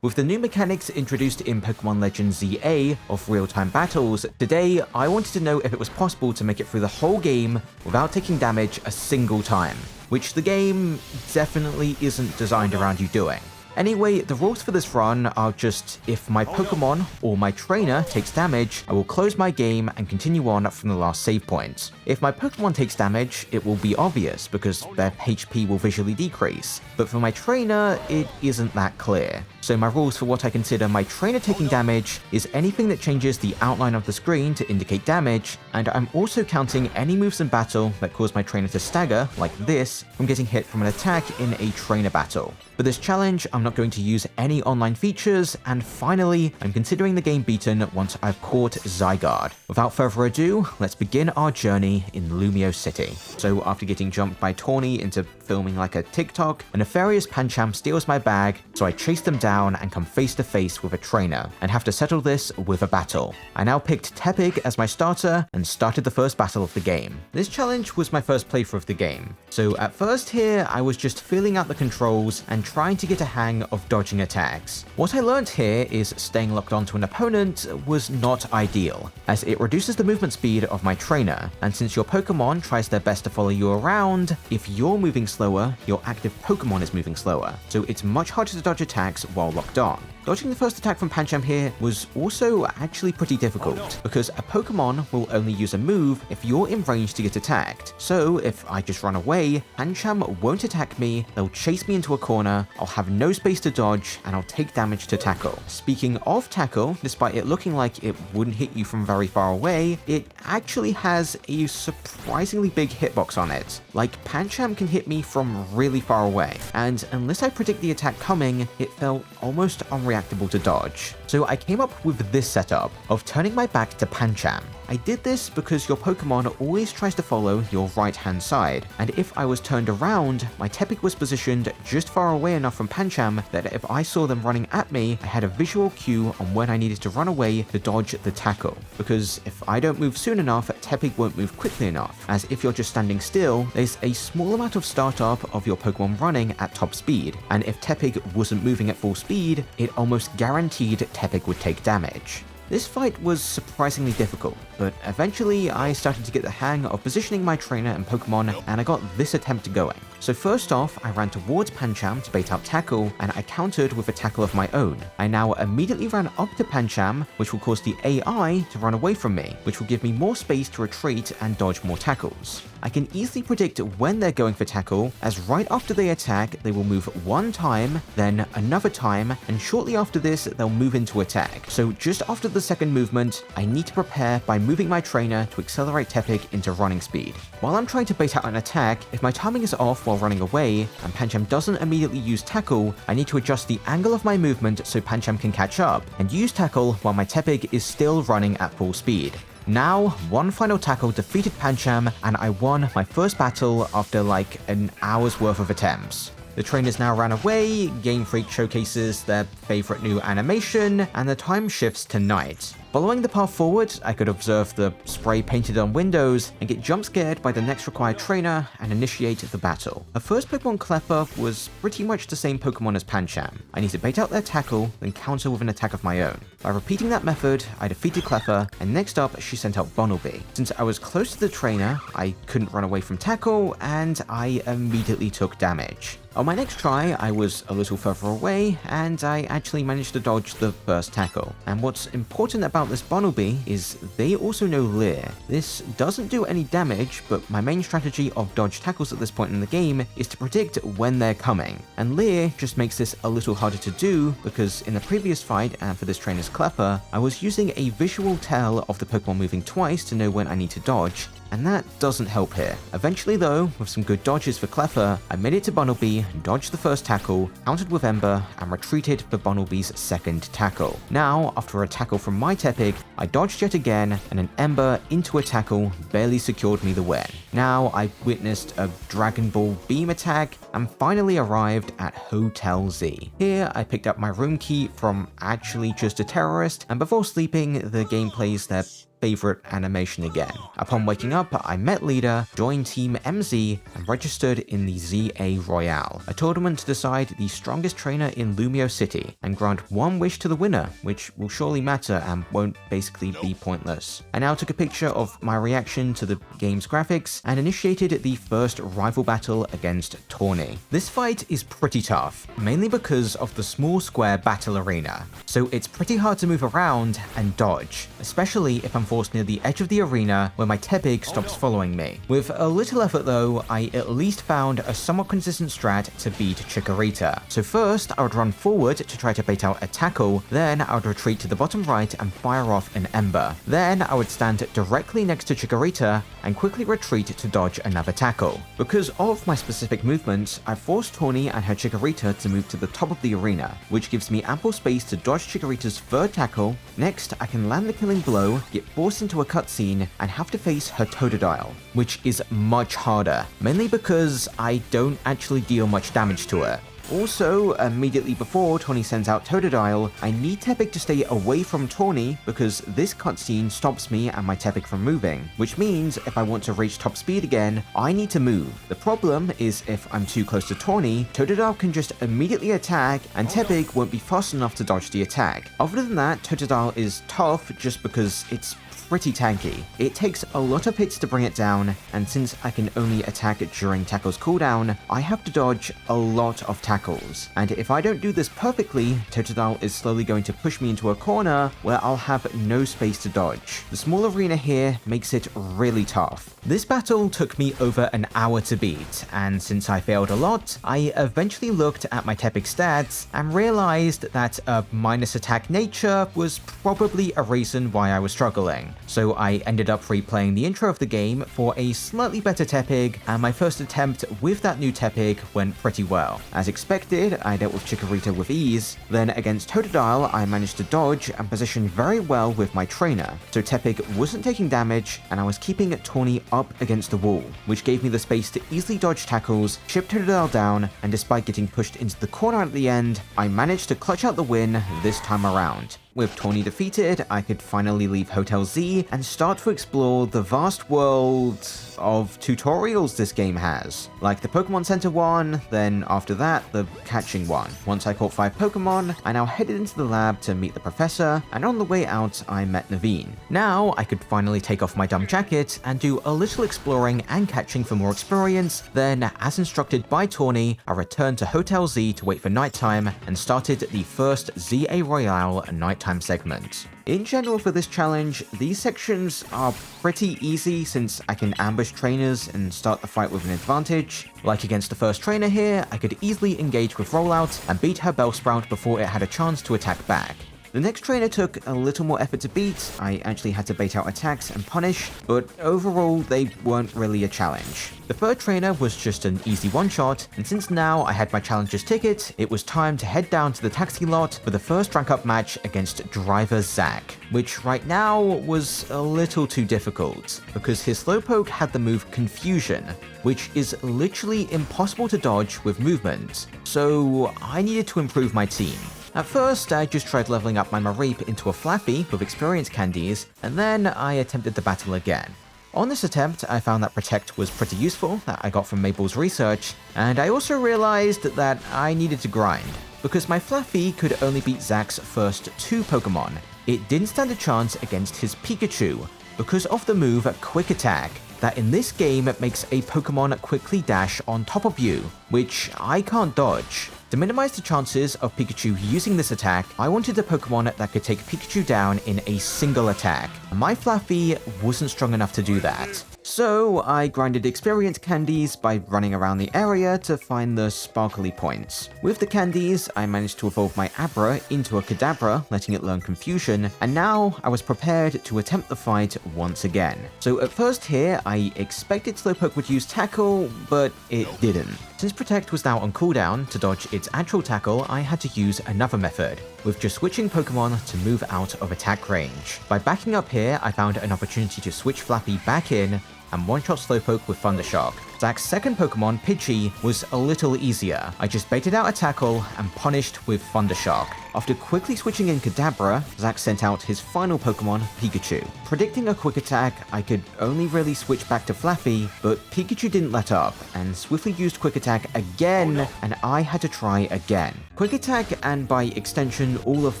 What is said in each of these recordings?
With the new mechanics introduced in Pokémon Legends Z-A of real-time battles, today I wanted to know if it was possible to make it through the whole game without taking damage a single time, which the game definitely isn't designed around you doing. Anyway, the rules for this run are just if my Pokemon or my trainer takes damage, I will close my game and continue on from the last save point. If my Pokemon takes damage, it will be obvious because their HP will visually decrease, but for my trainer, it isn't that clear. So my rules for what I consider my trainer taking damage is anything that changes the outline of the screen to indicate damage, and I'm also counting any moves in battle that cause my trainer to stagger, like this, from getting hit from an attack in a trainer battle. For this challenge, I'm not going to use any online features, and finally, I'm considering the game beaten once I've caught Zygarde. Without further ado, let's begin our journey in Lumio City. So after getting jumped by Tawny into filming like a TikTok, a nefarious Pancham steals my bag, so I chase them down and come face to face with a trainer, and have to settle this with a battle. I now picked Tepig as my starter, and started the first battle of the game. This challenge was my first playthrough of the game, so at first here, I was just feeling out the controls and trying to get a hang of dodging attacks. What I learned here is staying locked onto an opponent was not ideal, as it reduces the movement speed of my trainer, and since your Pokemon tries their best to follow you around, if you're moving slower, your active Pokemon is moving slower, so it's much harder to dodge attacks while locked on. Dodging the first attack from Pancham here was also actually pretty difficult, because a Pokemon will only use a move if you're in range to get attacked. So if I just run away, Pancham won't attack me, they'll chase me into a corner, I'll have no space to dodge, and I'll take damage to tackle. Speaking of tackle, despite it looking like it wouldn't hit you from very far away, it actually has a surprisingly big hitbox on it. Like, Pancham can hit me from really far away, and unless I predict the attack coming, it felt almost unreactable to dodge. So I came up with this setup of turning my back to Pancham. I did this because your Pokemon always tries to follow your right-hand side, and if I was turned around, my Tepig was positioned just far away enough from Pancham that if I saw them running at me, I had a visual cue on when I needed to run away to dodge the tackle. Because if I don't move soon enough, Tepig won't move quickly enough, as if you're just standing still, there's a small amount of startup of your Pokemon running at top speed, and if Tepig wasn't moving at full speed, it almost guaranteed Tepig would take damage. This fight was surprisingly difficult, but eventually I started to get the hang of positioning my trainer and Pokemon, and I got this attempt going. So first off, I ran towards Pancham to bait out tackle, and I countered with a tackle of my own. I now immediately ran up to Pancham, which will cause the AI to run away from me, which will give me more space to retreat and dodge more tackles. I can easily predict when they're going for tackle, as right after they attack, they will move one time, then another time, and shortly after this, they'll move into attack. So just after the second movement, I need to prepare by moving my trainer to accelerate Tepig into running speed. While I'm trying to bait out an attack, if my timing is off while running away, and Pancham doesn't immediately use tackle, I need to adjust the angle of my movement so Pancham can catch up, and use tackle while my Tepig is still running at full speed. Now, one final tackle defeated Pancham, and I won my first battle after like an hour's worth of attempts. The trainers now ran away, Game Freak showcases their favorite new animation, and the time shifts to night. Following the path forward, I could observe the spray painted on windows and get jump scared by the next required trainer and initiate the battle. The first Pokemon Cleffa was pretty much the same Pokemon as Pancham. I need to bait out their tackle, then counter with an attack of my own. By repeating that method, I defeated Cleffa, and next up, she sent out Bunnelby. Since I was close to the trainer, I couldn't run away from tackle, and I immediately took damage. On my next try, I was a little further away, and I actually managed to dodge the first tackle. And what's important about this Bunnelby is they also know Leer. This doesn't do any damage, but my main strategy of dodge tackles at this point in the game is to predict when they're coming. And Leer just makes this a little harder to do, because in the previous fight, and for this trainer's Cleffa, I was using a visual tell of the Pokemon moving twice to know when I need to dodge, and that doesn't help here. Eventually though, with some good dodges for Cleffa, I made it to Bunnelby, dodged the first tackle, countered with Ember, and retreated for Bunnelby's second tackle. Now, after a tackle from my Tepig, I dodged yet again, and an Ember into a tackle barely secured me the win. Now, I witnessed a Dragon Ball beam attack, and finally arrived at Hotel Z. Here, I picked up my room key from actually just a terrorist, and before sleeping, the game plays their favorite animation again. Upon waking up, I met Leader, joined Team MZ, and registered in the Z-A Royale, a tournament to decide the strongest trainer in Lumio City, and grant one wish to the winner, which will surely matter and won't basically be pointless. I now took a picture of my reaction to the game's graphics and initiated the first rival battle against Tawny. This fight is pretty tough, mainly because of the small square battle arena, so it's pretty hard to move around and dodge, especially if I'm forced near the edge of the arena where my Tepig stops following me. With a little effort though, I at least found a somewhat consistent strat to beat Chikorita. So first, I would run forward to try to bait out a tackle, then I would retreat to the bottom right and fire off an Ember. Then I would stand directly next to Chikorita and quickly retreat to dodge another tackle. Because of my specific movements, I forced Tawny and her Chikorita to move to the top of the arena, which gives me ample space to dodge Chikorita's third tackle. Next, I can land the killing blow, get forced into a cutscene, and have to face her Totodile, which is much harder, mainly because I don't actually deal much damage to her. Also, immediately before Tawny sends out Totodile, I need Tepig to stay away from Tawny because this cutscene stops me and my Tepig from moving, which means if I want to reach top speed again, I need to move. The problem is if I'm too close to Tawny, Totodile can just immediately attack and Tepig won't be fast enough to dodge the attack. Other than that, Totodile is tough just because it's pretty tanky. It takes a lot of hits to bring it down, and since I can only attack during tackle's cooldown, I have to dodge a lot of tackles. And if I don't do this perfectly, Totodile is slowly going to push me into a corner where I'll have no space to dodge. The small arena here makes it really tough. This battle took me over an hour to beat, and since I failed a lot, I eventually looked at my Tepig stats and realized that a minus attack nature was probably a reason why I was struggling. So I ended up replaying the intro of the game for a slightly better Tepig, and my first attempt with that new Tepig went pretty well. As expected, I dealt with Chikorita with ease. Then against Totodile, I managed to dodge and position very well with my trainer, so Tepig wasn't taking damage and I was keeping Tawny up against the wall, which gave me the space to easily dodge tackles, chip Totodile down, and despite getting pushed into the corner at the end, I managed to clutch out the win this time around. With Tawny defeated, I could finally leave Hotel Z and start to explore the vast world of tutorials this game has. Like the Pokémon Center one, then after that, the catching one. Once I caught 5 Pokémon, I now headed into the lab to meet the professor, and on the way out, I met Naveen. Now, I could finally take off my dumb jacket and do a little exploring and catching for more experience. Then, as instructed by Tawny, I returned to Hotel Z to wait for nighttime and started the first Z-A Royale nighttime segment. In general for this challenge, these sections are pretty easy since I can ambush trainers and start the fight with an advantage. Like against the first trainer here, I could easily engage with Rollout and beat her Bellsprout before it had a chance to attack back. The next trainer took a little more effort to beat. I actually had to bait out attacks and punish, but overall they weren't really a challenge. The third trainer was just an easy one-shot, and since now I had my challenger's ticket, it was time to head down to the taxi lot for the first rank-up match against driver Zach, which right now was a little too difficult, because his Slowpoke had the move Confusion, which is literally impossible to dodge with movement, so I needed to improve my team. At first, I just tried leveling up my Mareep into a Flaffy with experience candies, and then I attempted the battle again. On this attempt, I found that Protect was pretty useful, that I got from Mabel's research, and I also realized that I needed to grind, because my Flaffy could only beat Zach's first 2 Pokemon. It didn't stand a chance against his Pikachu, because of the move Quick Attack, that in this game makes a Pokemon quickly dash on top of you, which I can't dodge. To minimize the chances of Pikachu using this attack, I wanted a Pokemon that could take Pikachu down in a single attack. My Flaffy wasn't strong enough to do that. So I grinded experience candies by running around the area to find the sparkly points. With the candies, I managed to evolve my Abra into a Kadabra, letting it learn Confusion, and now I was prepared to attempt the fight once again. So at first here, I expected Slowpoke would use Tackle, but it didn't. Since Protect was now on cooldown, to dodge its actual tackle, I had to use another method, with just switching Pokemon to move out of attack range. By backing up here, I found an opportunity to switch Flappy back in and one-shot Slowpoke with Thundershock. Zach's second Pokemon, Pidgey, was a little easier. I just baited out a tackle and punished with Thundershock. After quickly switching in Kadabra, Zach sent out his final Pokemon, Pikachu. Predicting a quick attack, I could only really switch back to Flaffy, but Pikachu didn't let up, and swiftly used Quick Attack again, and I had to try again. Quick Attack, and by extension all of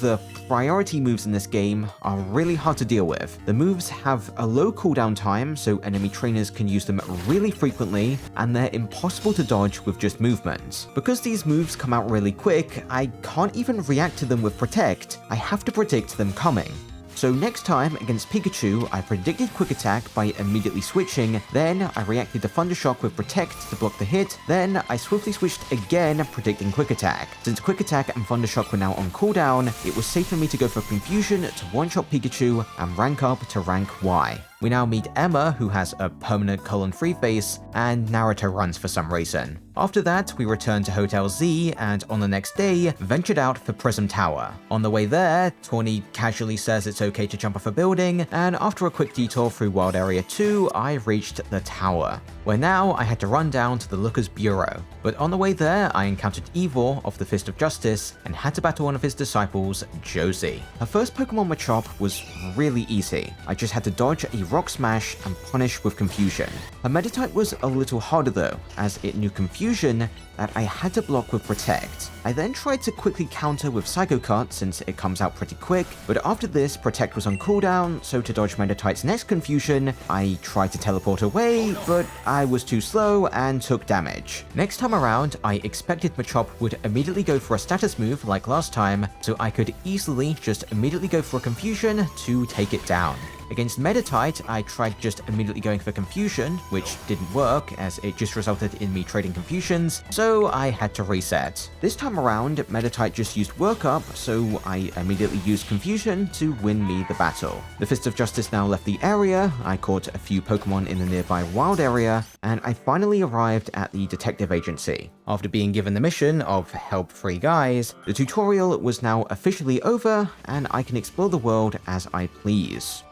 the priority moves in this game, are really hard to deal with. The moves have a low cooldown time, so enemy trainers can use them really frequently, and they're impossible to dodge with just movement. Because these moves come out really quick, I can't even react to them with Protect. I have to predict them coming. So next time against Pikachu, I predicted Quick Attack by immediately switching, then I reacted to Thundershock with Protect to block the hit, then I swiftly switched again predicting Quick Attack. Since Quick Attack and Thundershock were now on cooldown, it was safe for me to go for Confusion to one-shot Pikachu and rank up to rank Y. We now meet Emma, who has a permanent colon-free face, and Naruto runs for some reason. After that, we returned to Hotel Z, and on the next day, ventured out for Prism Tower. On the way there, Tawny casually says it's okay to jump off a building, and after a quick detour through Wild Area 2, I reached the tower, where now I had to run down to the Looker's Bureau. But on the way there, I encountered Ivor of the Fist of Justice, and had to battle one of his disciples, Josie. Her first Pokemon Machop was really easy. I just had to dodge a Rock Smash and punish with Confusion. Her Meditite was a little harder though, as it knew Confusion that I had to block with Protect. I then tried to quickly counter with Psycho Cut since it comes out pretty quick, but after this, Protect was on cooldown, so to dodge Meditite's next Confusion, I tried to teleport away, but I was too slow and took damage. Next time around, I expected Machop would immediately go for a status move like last time, so I could easily just immediately go for a Confusion to take it down. Against Meditite, I tried just immediately going for Confusion, which didn't work as it just resulted in me trading Confusions, so I had to reset. This time around, Meditite just used Work Up, so I immediately used Confusion to win me the battle. The Fist of Justice now left the area, I caught a few Pokemon in the nearby wild area, and I finally arrived at the detective agency. After being given the mission of help 3 guys, the tutorial was now officially over, and I can explore the world as I please.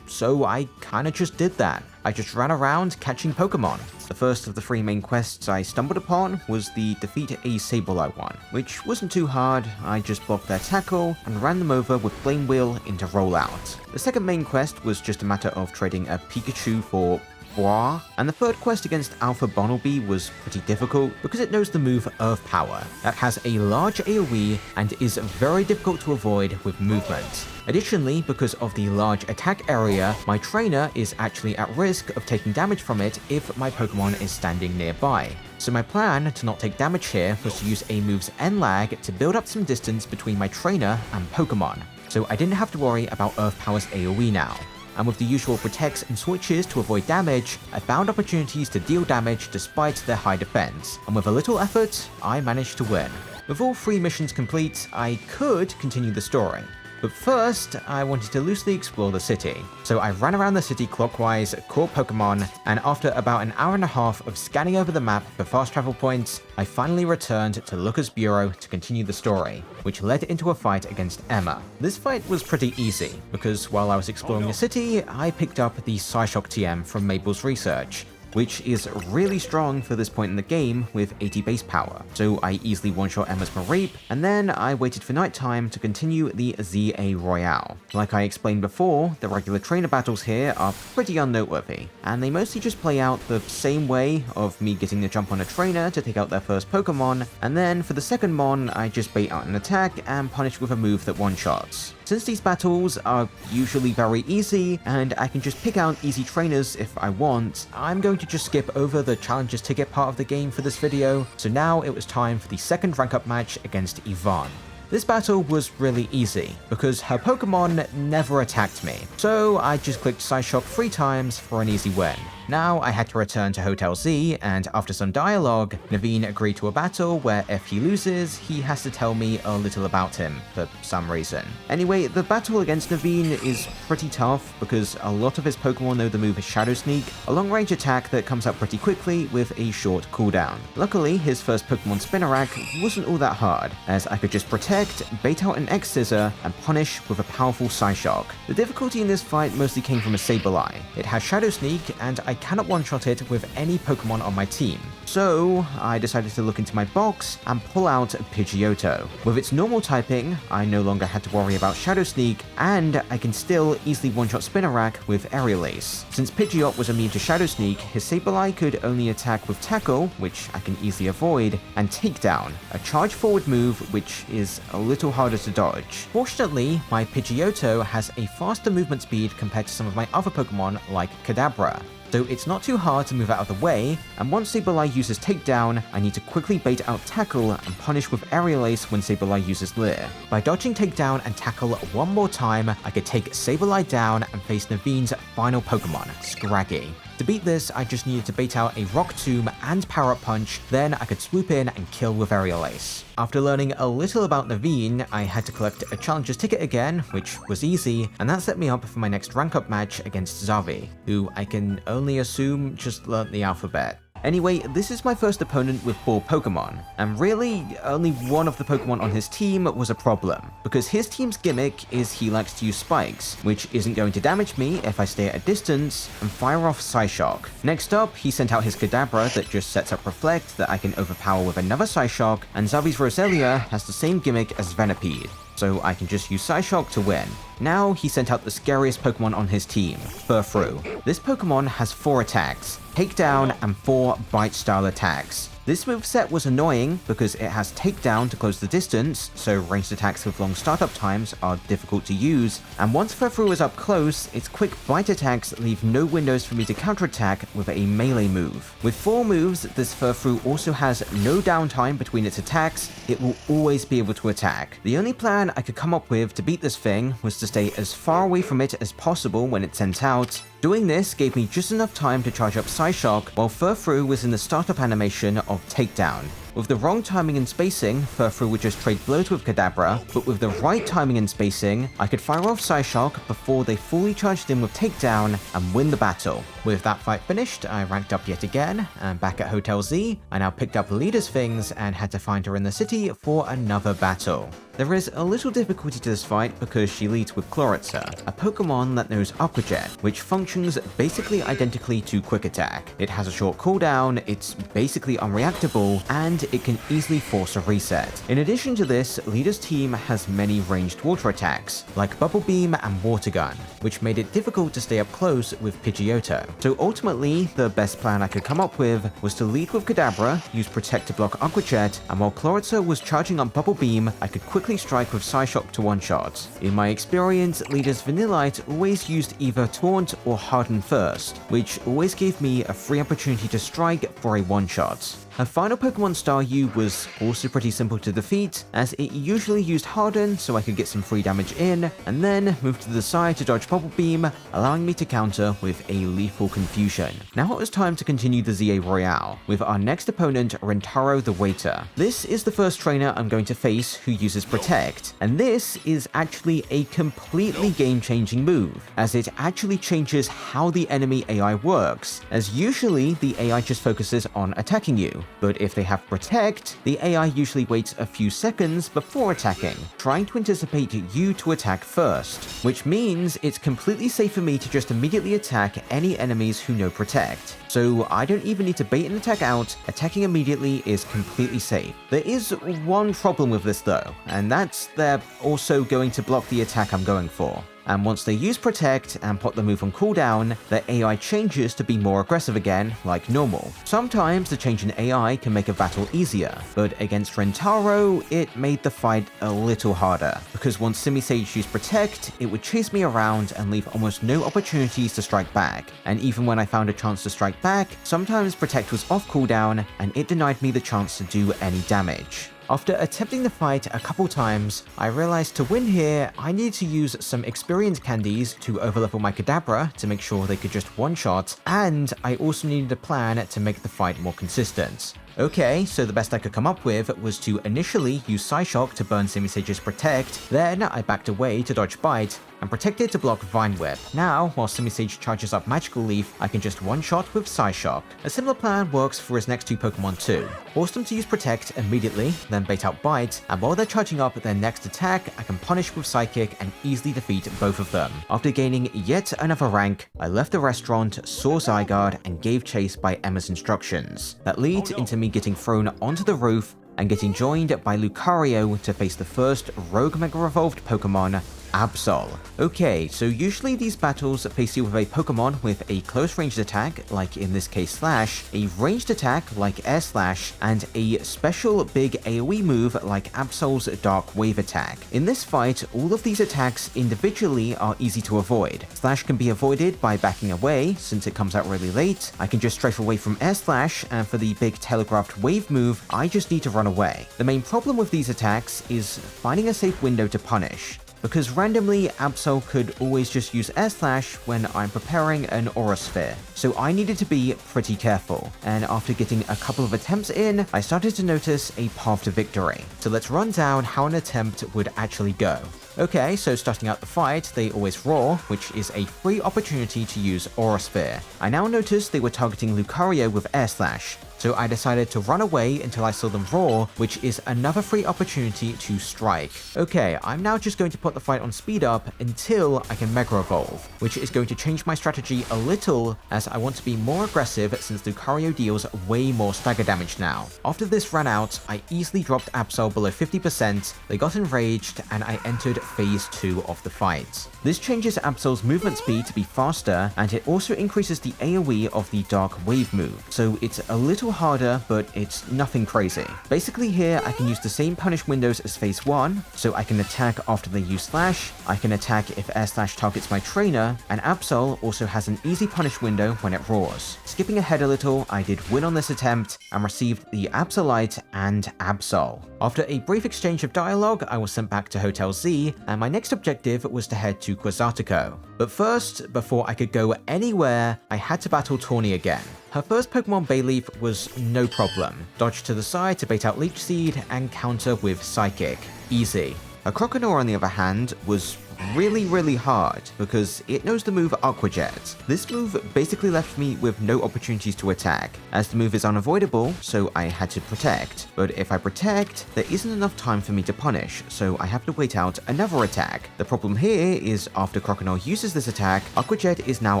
So I kinda just did that. I just ran around catching Pokemon. The first of the 3 main quests I stumbled upon was the defeat a Sableye one, which wasn't too hard. I just blocked their tackle and ran them over with Flame Wheel into Rollout. The second main quest was just a matter of trading a Pikachu for Bois, and the third quest against Alpha Bonnelby was pretty difficult because it knows the move Earth Power that has a large AoE and is very difficult to avoid with movement. Additionally, because of the large attack area, my trainer is actually at risk of taking damage from it if my Pokemon is standing nearby. So my plan to not take damage here was to use a move's N-Lag to build up some distance between my trainer and Pokemon, so I didn't have to worry about Earth Power's AoE now. And with the usual protects and switches to avoid damage, I found opportunities to deal damage despite their high defense, and with a little effort, I managed to win. With all 3 missions complete, I could continue the story. But first, I wanted to loosely explore the city. So I ran around the city clockwise, caught Pokemon, and after about an hour and a half of scanning over the map for fast travel points, I finally returned to Looker's Bureau to continue the story, which led into a fight against Emma. This fight was pretty easy, because while I was exploring the city, I picked up the Psyshock TM from Mabel's research, which is really strong for this point in the game with 80 base power. So I easily one-shot Emma's Mareep, and then I waited for nighttime to continue the Z-A Royale. Like I explained before, the regular trainer battles here are pretty unnoteworthy, and they mostly just play out the same way of me getting the jump on a trainer to take out their first Pokemon, and then for the second Mon, I just bait out an attack and punish with a move that one-shots. Since these battles are usually very easy, and I can just pick out easy trainers if I want, I'm going to just skip over the challenges ticket part of the game for this video, so now it was time for the second rank up match against Yvonne. This battle was really easy, because her Pokemon never attacked me, so I just clicked Psyshock 3 times for an easy win. Now I had to return to Hotel Z, and after some dialogue, Naveen agreed to a battle where if he loses, he has to tell me a little about him for some reason. Anyway, the battle against Naveen is pretty tough because a lot of his Pokemon know the move Shadow Sneak, a long-range attack that comes up pretty quickly with a short cooldown. Luckily, his first Pokemon Spinarak wasn't all that hard, as I could just protect, bait out an X-Scissor, and punish with a powerful Psyshock. The difficulty in this fight mostly came from a Sableye. It has Shadow Sneak, and I cannot one-shot it with any Pokemon on my team. So I decided to look into my box and pull out Pidgeotto. With its normal typing, I no longer had to worry about Shadow Sneak, and I can still easily one-shot Spinarak with Aerial Ace. Since Pidgeot was immune to Shadow Sneak, his Sableye could only attack with Tackle, which I can easily avoid, and Takedown, a charge forward move which is a little harder to dodge. Fortunately, my Pidgeotto has a faster movement speed compared to some of my other Pokemon like Kadabra, so it's not too hard to move out of the way, and once Sableye uses Takedown, I need to quickly bait out Tackle and punish with Aerial Ace when Sableye uses Leer. By dodging Takedown and Tackle one more time, I could take Sableye down and face Naveen's final Pokemon, Scraggy. To beat this, I just needed to bait out a Rock Tomb and Power Up Punch, then I could swoop in and kill with Aerial Ace. After learning a little about Naveen, I had to collect a Challenger's ticket again, which was easy, and that set me up for my next rank up match against Zavi, who I can only assume just learnt the alphabet. Anyway, this is my first opponent with 4 Pokemon, and really, only one of the Pokemon on his team was a problem, because his team's gimmick is he likes to use spikes, which isn't going to damage me if I stay at a distance, and fire off Psyshock. Next up, he sent out his Kadabra that just sets up Reflect that I can overpower with another Psyshock, and Zavi's Roselia has the same gimmick as Venipede, so I can just use Psyshock to win. Now he sent out the scariest Pokemon on his team, Furfrou. This Pokemon has 4 attacks, Takedown and 4 Bite-style attacks. This moveset was annoying because it has Takedown to close the distance, so ranged attacks with long startup times are difficult to use, and once Furfrou is up close, its quick bite attacks leave no windows for me to counterattack with a melee move. With 4 moves, this Furfrou also has no downtime between its attacks, it will always be able to attack. The only plan I could come up with to beat this thing was to stay as far away from it as possible when it's sent out. Doing this gave me just enough time to charge up Psyshock while Furfrou was in the startup animation of Takedown. With the wrong timing and spacing, Furfrou would just trade blows with Kadabra, but with the right timing and spacing, I could fire off Psyshock before they fully charged in with Takedown and win the battle. With that fight finished, I ranked up yet again, and back at Hotel Z, I now picked up Leader's things and had to find her in the city for another battle. There is a little difficulty to this fight because she leads with Chloritza, a Pokemon that knows Aqua Jet, which functions basically identically to Quick Attack. It has a short cooldown, it's basically unreactable, and it can easily force a reset. In addition to this, Leader's team has many ranged water attacks, like Bubble Beam and Water Gun, which made it difficult to stay up close with Pidgeotto. So ultimately, the best plan I could come up with was to lead with Kadabra, use Protect to block Aqua Jet, and while Chloritza was charging up Bubble Beam, I could quickly strike with Psyshock to one-shot. In my experience, Leader's Vanillite always used either Taunt or Harden first, which always gave me a free opportunity to strike for a one-shot. Her final Pokemon Staryu was also pretty simple to defeat, as it usually used Harden so I could get some free damage in, and then move to the side to dodge Bubble Beam, allowing me to counter with a Lethal Confusion. Now it was time to continue the ZA Royale, with our next opponent Rentaro the Waiter. This is the first trainer I'm going to face who uses Protect, and this is actually a completely game-changing move, as it actually changes how the enemy AI works, as usually the AI just focuses on attacking you. But if they have Protect, the AI usually waits a few seconds before attacking, trying to anticipate you to attack first, which means it's completely safe for me to just immediately attack any enemies who know Protect. So I don't even need to bait an attack out, attacking immediately is completely safe. There is one problem with this though, and that's they're also going to block the attack I'm going for. And once they use Protect and put the move on cooldown, their AI changes to be more aggressive again, like normal. Sometimes the change in AI can make a battle easier, but against Rentaro, it made the fight a little harder, because once Simisage used Protect, it would chase me around and leave almost no opportunities to strike back, and even when I found a chance to strike back, sometimes Protect was off cooldown and it denied me the chance to do any damage. After attempting the fight a couple times, I realized to win here, I needed to use some experience candies to overlevel my Kadabra to make sure they could just one-shot, and I also needed a plan to make the fight more consistent. Okay, so the best I could come up with was to initially use Psyshock to burn Simisage's Protect, then I backed away to dodge Bite, and protected to block Vine Whip. Now, while Simisage charges up Magical Leaf, I can just one-shot with Psyshock. A similar plan works for his next two Pokemon too. Force them to use Protect immediately, then bait out Bite, and while they're charging up their next attack, I can punish with Psychic and easily defeat both of them. After gaining yet another rank, I left the restaurant, saw Zygarde, and gave chase by Emma's instructions. That leads into me getting thrown onto the roof and getting joined by Lucario to face the first Rogue Mega Evolved Pokemon, Absol. Okay, so usually these battles face you with a Pokemon with a close ranged attack, like in this case Slash, a ranged attack like Air Slash, and a special big AoE move like Absol's Dark Wave attack. In this fight, all of these attacks individually are easy to avoid. Slash can be avoided by backing away, since it comes out really late. I can just strafe away from Air Slash, and for the big telegraphed wave move, I just need to run away. The main problem with these attacks is finding a safe window to punish, because randomly Absol could always just use Air Slash when I'm preparing an Aura Sphere, so I needed to be pretty careful, and after getting a couple of attempts in, I started to notice a path to victory. So let's run down how an attempt would actually go. Okay, so starting out the fight, they always roar, which is a free opportunity to use Aura Sphere. I now noticed they were targeting Lucario with Air Slash, so I decided to run away until I saw them roar, which is another free opportunity to strike. Okay, I'm now just going to put the fight on speed up until I can Mega Evolve, which is going to change my strategy a little as I want to be more aggressive since Lucario deals way more stagger damage now. After this ran out, I easily dropped Absol below 50%, they got enraged, and I entered phase 2 of the fight. This changes Absol's movement speed to be faster, and it also increases the AoE of the Dark Wave move, so it's a little harder, but it's nothing crazy. Basically here, I can use the same punish windows as phase 1, so I can attack after they use Slash, I can attack if Air Slash targets my trainer, and Absol also has an easy punish window when it roars. Skipping ahead a little, I did win on this attempt, and received the Absolite and Absol. After a brief exchange of dialogue, I was sent back to Hotel Z, and my next objective was to head to Quasartico. But first, before I could go anywhere, I had to battle Tawny again. Her first Pokemon Bayleaf was no problem. Dodge to the side to bait out Leech Seed and counter with Psychic. Easy. A Croconaw on the other hand was really hard because it knows the move Aqua Jet. This move basically left me with no opportunities to attack, as the move is unavoidable, so I had to protect. But if I protect, there isn't enough time for me to punish, so I have to wait out another attack. The problem here is after Croconaw uses this attack, Aqua Jet is now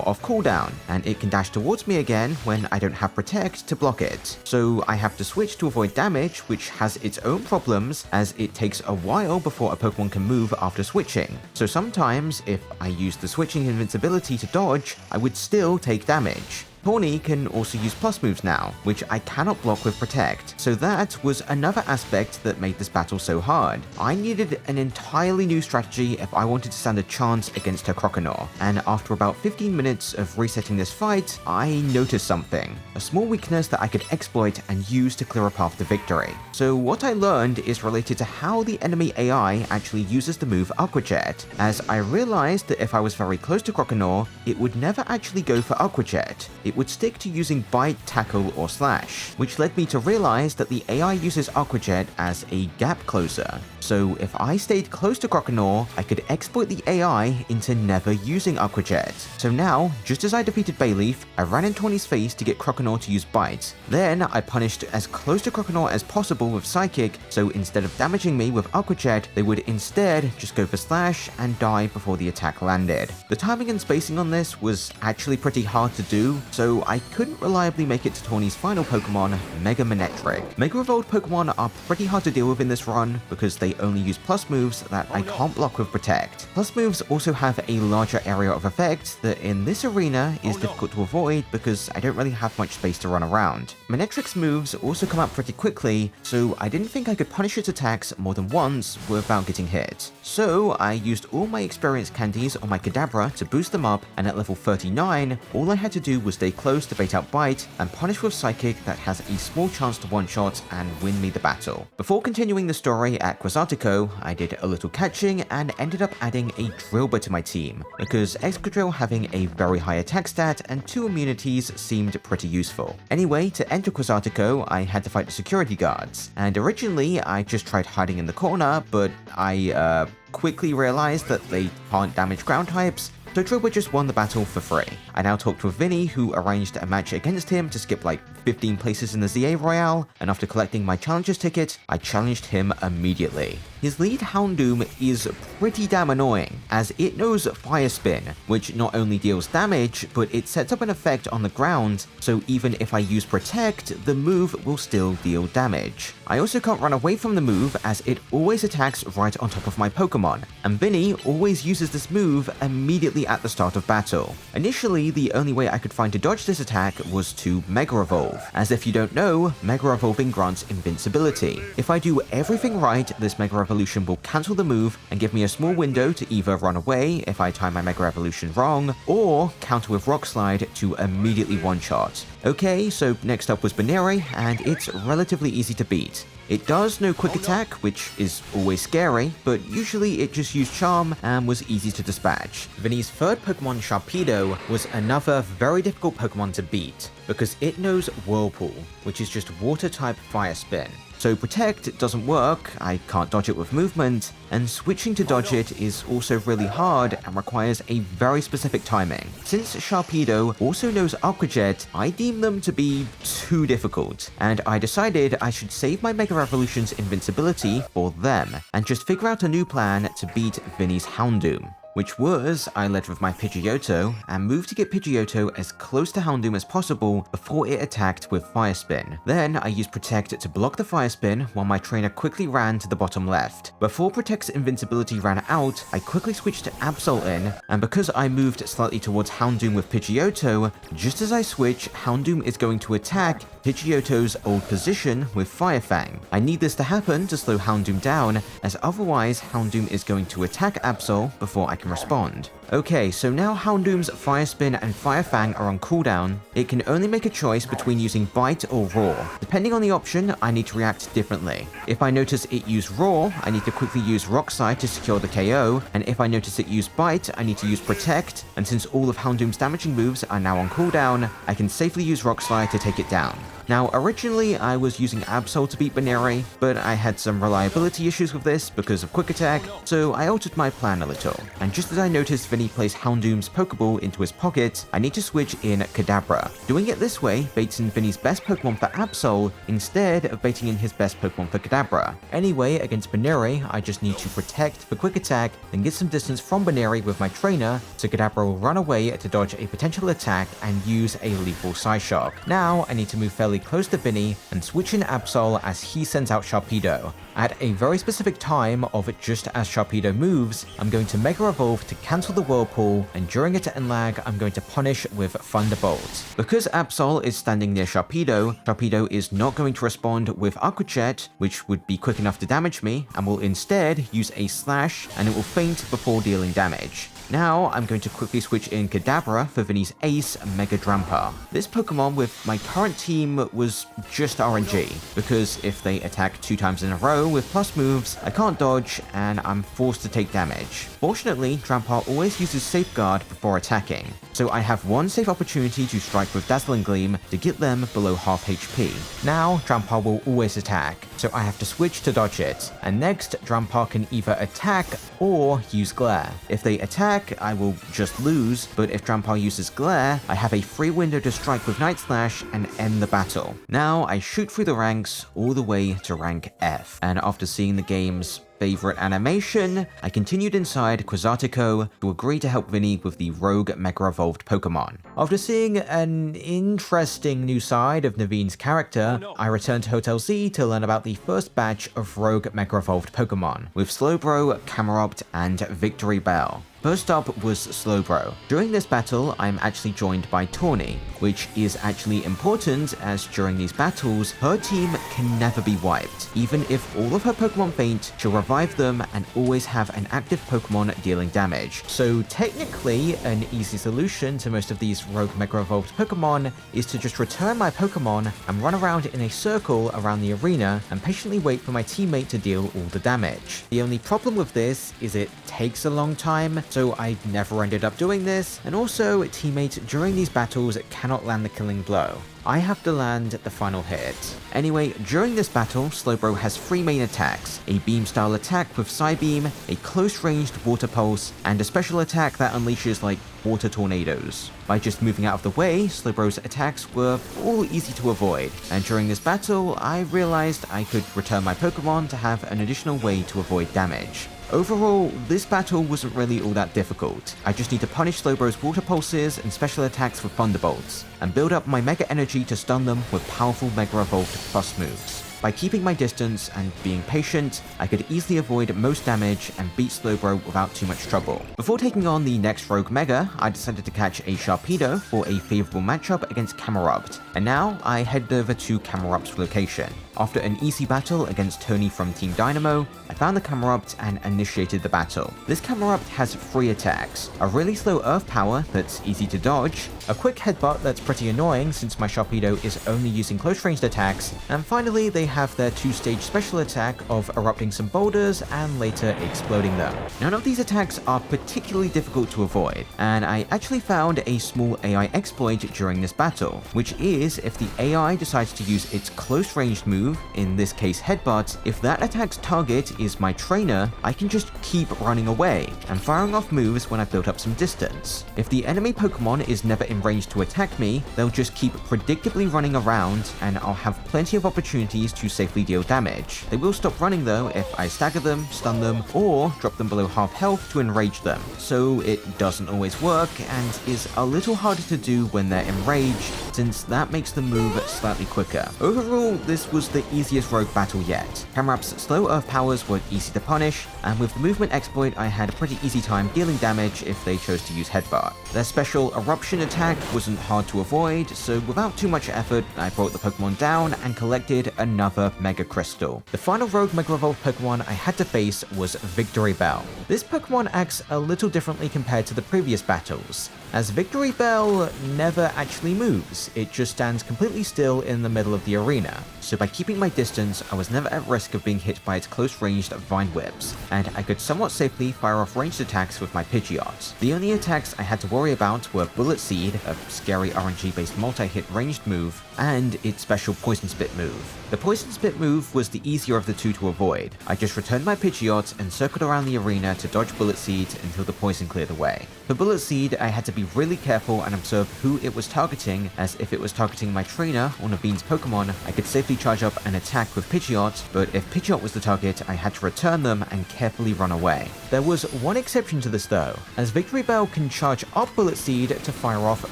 off cooldown, and it can dash towards me again when I don't have Protect to block it. So I have to switch to avoid damage, which has its own problems, as it takes a while before a Pokemon can move after switching. So sometimes, if I use the switching invincibility to dodge, I would still take damage. Tawny can also use plus moves now, which I cannot block with Protect, so that was another aspect that made this battle so hard. I needed an entirely new strategy if I wanted to stand a chance against her Croconaw, and after about 15 minutes of resetting this fight, I noticed something. A small weakness that I could exploit and use to clear a path to victory. So what I learned is related to how the enemy AI actually uses the move Aqua Jet, as I realized that if I was very close to Croconaw, it would never actually go for Aqua Jet. It would stick to using Bite, Tackle, or Slash, which led me to realize that the AI uses Aqua Jet as a gap closer. So if I stayed close to Croconaw, I could exploit the AI into never using Aqua Jet. So now, just as I defeated Bayleaf, I ran in Tawny's face to get Croconaw to use Bite. Then I punished as close to Croconaw as possible with Psychic, so instead of damaging me with Aqua Jet, they would instead just go for Slash and die before the attack landed. The timing and spacing on this was actually pretty hard to do, so I couldn't reliably make it to Tawny's final Pokemon, Mega Manectric. Mega Evolved Pokemon are pretty hard to deal with in this run because they only use plus moves that I can't block with Protect. Plus moves also have a larger area of effect that in this arena is difficult to avoid because I don't really have much space to run around. Manectric's moves also come up pretty quickly, so I didn't think I could punish its attacks more than once without getting hit. So I used all my experience candies on my Kadabra to boost them up, and at level 39, all I had to do was stay close to bait out Bite and punish with Psychic that has a small chance to one-shot and win me the battle. Before continuing the story at Quasartico, I did a little catching and ended up adding a Drillbur to my team, because Excadrill having a very high attack stat and 2 immunities seemed pretty useful. Anyway, to enter Quasartico, I had to fight the security guards, and originally I just tried hiding in the corner, but I quickly realized that they can't damage ground types, so Drillbur just won the battle for free. I now talked with Vinny, who arranged a match against him to skip like 15 places in the ZA Royale, and after collecting my challenger's ticket, I challenged him immediately. His lead Houndoom is pretty damn annoying, as it knows Fire Spin, which not only deals damage, but it sets up an effect on the ground, so even if I use Protect, the move will still deal damage. I also can't run away from the move, as it always attacks right on top of my Pokemon, and Vinny always uses this move immediately at the start of battle. Initially, the only way I could find to dodge this attack was to Mega Evolve, as if you don't know, Mega Evolving grants invincibility. If I do everything right, this Mega Evolution will cancel the move and give me a small window to either run away if I time my Mega Evolution wrong, or counter with Rock Slide to immediately one-shot. Okay, so next up was Baneri, and it's relatively easy to beat. It does no quick attack, which is always scary, but usually it just used Charm and was easy to dispatch. Vinny's third Pokemon, Sharpedo, was another very difficult Pokemon to beat, because it knows Whirlpool, which is just Water-type Fire Spin. So Protect doesn't work, I can't dodge it with movement, and switching to dodge it is also really hard and requires a very specific timing. Since Sharpedo also knows Aqua Jet, I deem them to be too difficult, and I decided I should save my Mega Evolution's invincibility for them, and just figure out a new plan to beat Vinny's Houndoom. Which was, I led with my Pidgeotto, and moved to get Pidgeotto as close to Houndoom as possible before it attacked with Fire Spin. Then I used Protect to block the Fire Spin while my trainer quickly ran to the bottom left. Before Protect's invincibility ran out, I quickly switched to Absol in, and because I moved slightly towards Houndoom with Pidgeotto, just as I switch, Houndoom is going to attack Pidgeotto's old position with Fire Fang. I need this to happen to slow Houndoom down, as otherwise Houndoom is going to attack Absol before I can respond. Okay, so now Houndoom's Fire Spin and Fire Fang are on cooldown. It can only make a choice between using Bite or Roar. Depending on the option, I need to react differently. If I notice it use Roar, I need to quickly use Rock Slide to secure the KO, and if I notice it use Bite, I need to use Protect, and since all of Houndoom's damaging moves are now on cooldown, I can safely use Rock Slide to take it down. Now, originally I was using Absol to beat Baneri, but I had some reliability issues with this because of Quick Attack, so I altered my plan a little. And just as I noticed Vinny place Houndoom's Pokeball into his pocket, I need to switch in Kadabra. Doing it this way baits in Vinny's best Pokemon for Absol instead of baiting in his best Pokemon for Kadabra. Anyway, against Baneri, I just need to Protect for Quick Attack, then get some distance from Baneri with my trainer, so Kadabra will run away to dodge a potential attack and use a lethal Psyshock. Now, I need to move fairly close to Vinny and switch in Absol as he sends out Sharpedo. At a very specific time of just as Sharpedo moves, I'm going to Mega Evolve to cancel the Whirlpool, and during its end lag, I'm going to punish with Thunderbolt. Because Absol is standing near Sharpedo, Sharpedo is not going to respond with Aqua Jet, which would be quick enough to damage me, and will instead use a Slash, and it will faint before dealing damage. Now, I'm going to quickly switch in Kadabra for Vinny's ace, Mega Drampa. This Pokemon with my current team was just RNG, because if they attack 2 times in a row with plus moves, I can't dodge, and I'm forced to take damage. Fortunately, Drampa always uses Safeguard before attacking, so I have one safe opportunity to strike with Dazzling Gleam to get them below half HP. Now, Drampa will always attack, so I have to switch to dodge it, and next, Drampa can either attack or use Glare. If they attack, I will just lose, but if Drampa uses Glare, I have a free window to strike with Night Slash and end the battle. Now I shoot through the ranks all the way to rank F, and after seeing the game's favorite animation, I continued inside Quasartico to agree to help Vinny with the Rogue Mega Evolved Pokemon. After seeing an interesting new side of Naveen's character, I returned to Hotel Z to learn about the first batch of Rogue Mega Evolved Pokemon, with Slowbro, Camerupt, and Victory Bell. First up was Slowbro. During this battle, I'm actually joined by Tawny, which is actually important as during these battles, her team can never be wiped. Even if all of her Pokemon faint, she'll revive them and always have an active Pokemon dealing damage. So technically, an easy solution to most of these rogue Mega Evolved Pokemon is to just return my Pokemon and run around in a circle around the arena and patiently wait for my teammate to deal all the damage. The only problem with this is it takes a long time, so I never ended up doing this, and also teammates during these battles cannot land the killing blow. I have to land the final hit. Anyway, during this battle, Slowbro has 3 main attacks: a beam style attack with Psybeam, a close ranged water pulse, and a special attack that unleashes like water tornadoes. By just moving out of the way, Slowbro's attacks were all easy to avoid, and during this battle, I realized I could return my Pokemon to have an additional way to avoid damage. Overall, this battle wasn't really all that difficult. I just need to punish Slowbro's water pulses and special attacks with thunderbolts, and build up my Mega Energy to stun them with powerful Mega Evolved Plus moves. By keeping my distance and being patient, I could easily avoid most damage and beat Slowbro without too much trouble. Before taking on the next Rogue Mega, I decided to catch a Sharpedo for a favorable matchup against Camerupt, and now I headed over to Camerupt's location. After an easy battle against Tony from Team Dynamo, I found the Camerupt and initiated the battle. This Camerupt has 3 attacks: a really slow Earth Power that's easy to dodge, a quick Headbutt that's pretty annoying since my Sharpedo is only using close ranged attacks, and finally they have their 2-stage special attack of erupting some boulders and later exploding them. None of these attacks are particularly difficult to avoid, and I actually found a small AI exploit during this battle, which is if the AI decides to use its close ranged move, in this case Headbutt, if that attack's target is my trainer, I can just keep running away and firing off moves when I've built up some distance. If the enemy Pokemon is never in range to attack me, they'll just keep predictably running around and I'll have plenty of opportunities to safely deal damage. They will stop running though if I stagger them, stun them, or drop them below half health to enrage them. So it doesn't always work and is a little harder to do when they're enraged, since that makes the move slightly quicker. Overall, this was the easiest rogue battle yet. Camerupt's slow Earth powers were easy to punish, and with the movement exploit I had a pretty easy time dealing damage if they chose to use Headbutt. Their special eruption attack wasn't hard to avoid, so without too much effort, I brought the Pokemon down and collected another Mega Crystal. The final rogue Mega Evolved Pokemon I had to face was Victory Bell. This Pokemon acts a little differently compared to the previous battles, as Victory Bell never actually moves, it just stands completely still in the middle of the arena. So by keeping my distance, I was never at risk of being hit by its close-ranged Vine Whips, and I could somewhat safely fire off ranged attacks with my Pidgeot. The only attacks I had to worry about were Bullet Seed, a scary RNG-based multi-hit ranged move, and its special Poison Spit move. The Poison Spit move was the easier of the two to avoid. I just returned my Pidgeot and circled around the arena to dodge Bullet Seed until the poison cleared away. For Bullet Seed, I had to be really careful and observe who it was targeting, as if it was targeting my trainer or Naveen's Pokemon, I could safely charge up an attack with Pidgeot, but if Pidgeot was the target, I had to return them and carefully run away. There was one exception to this though, as Victory Bell can charge up Bullet Seed to fire off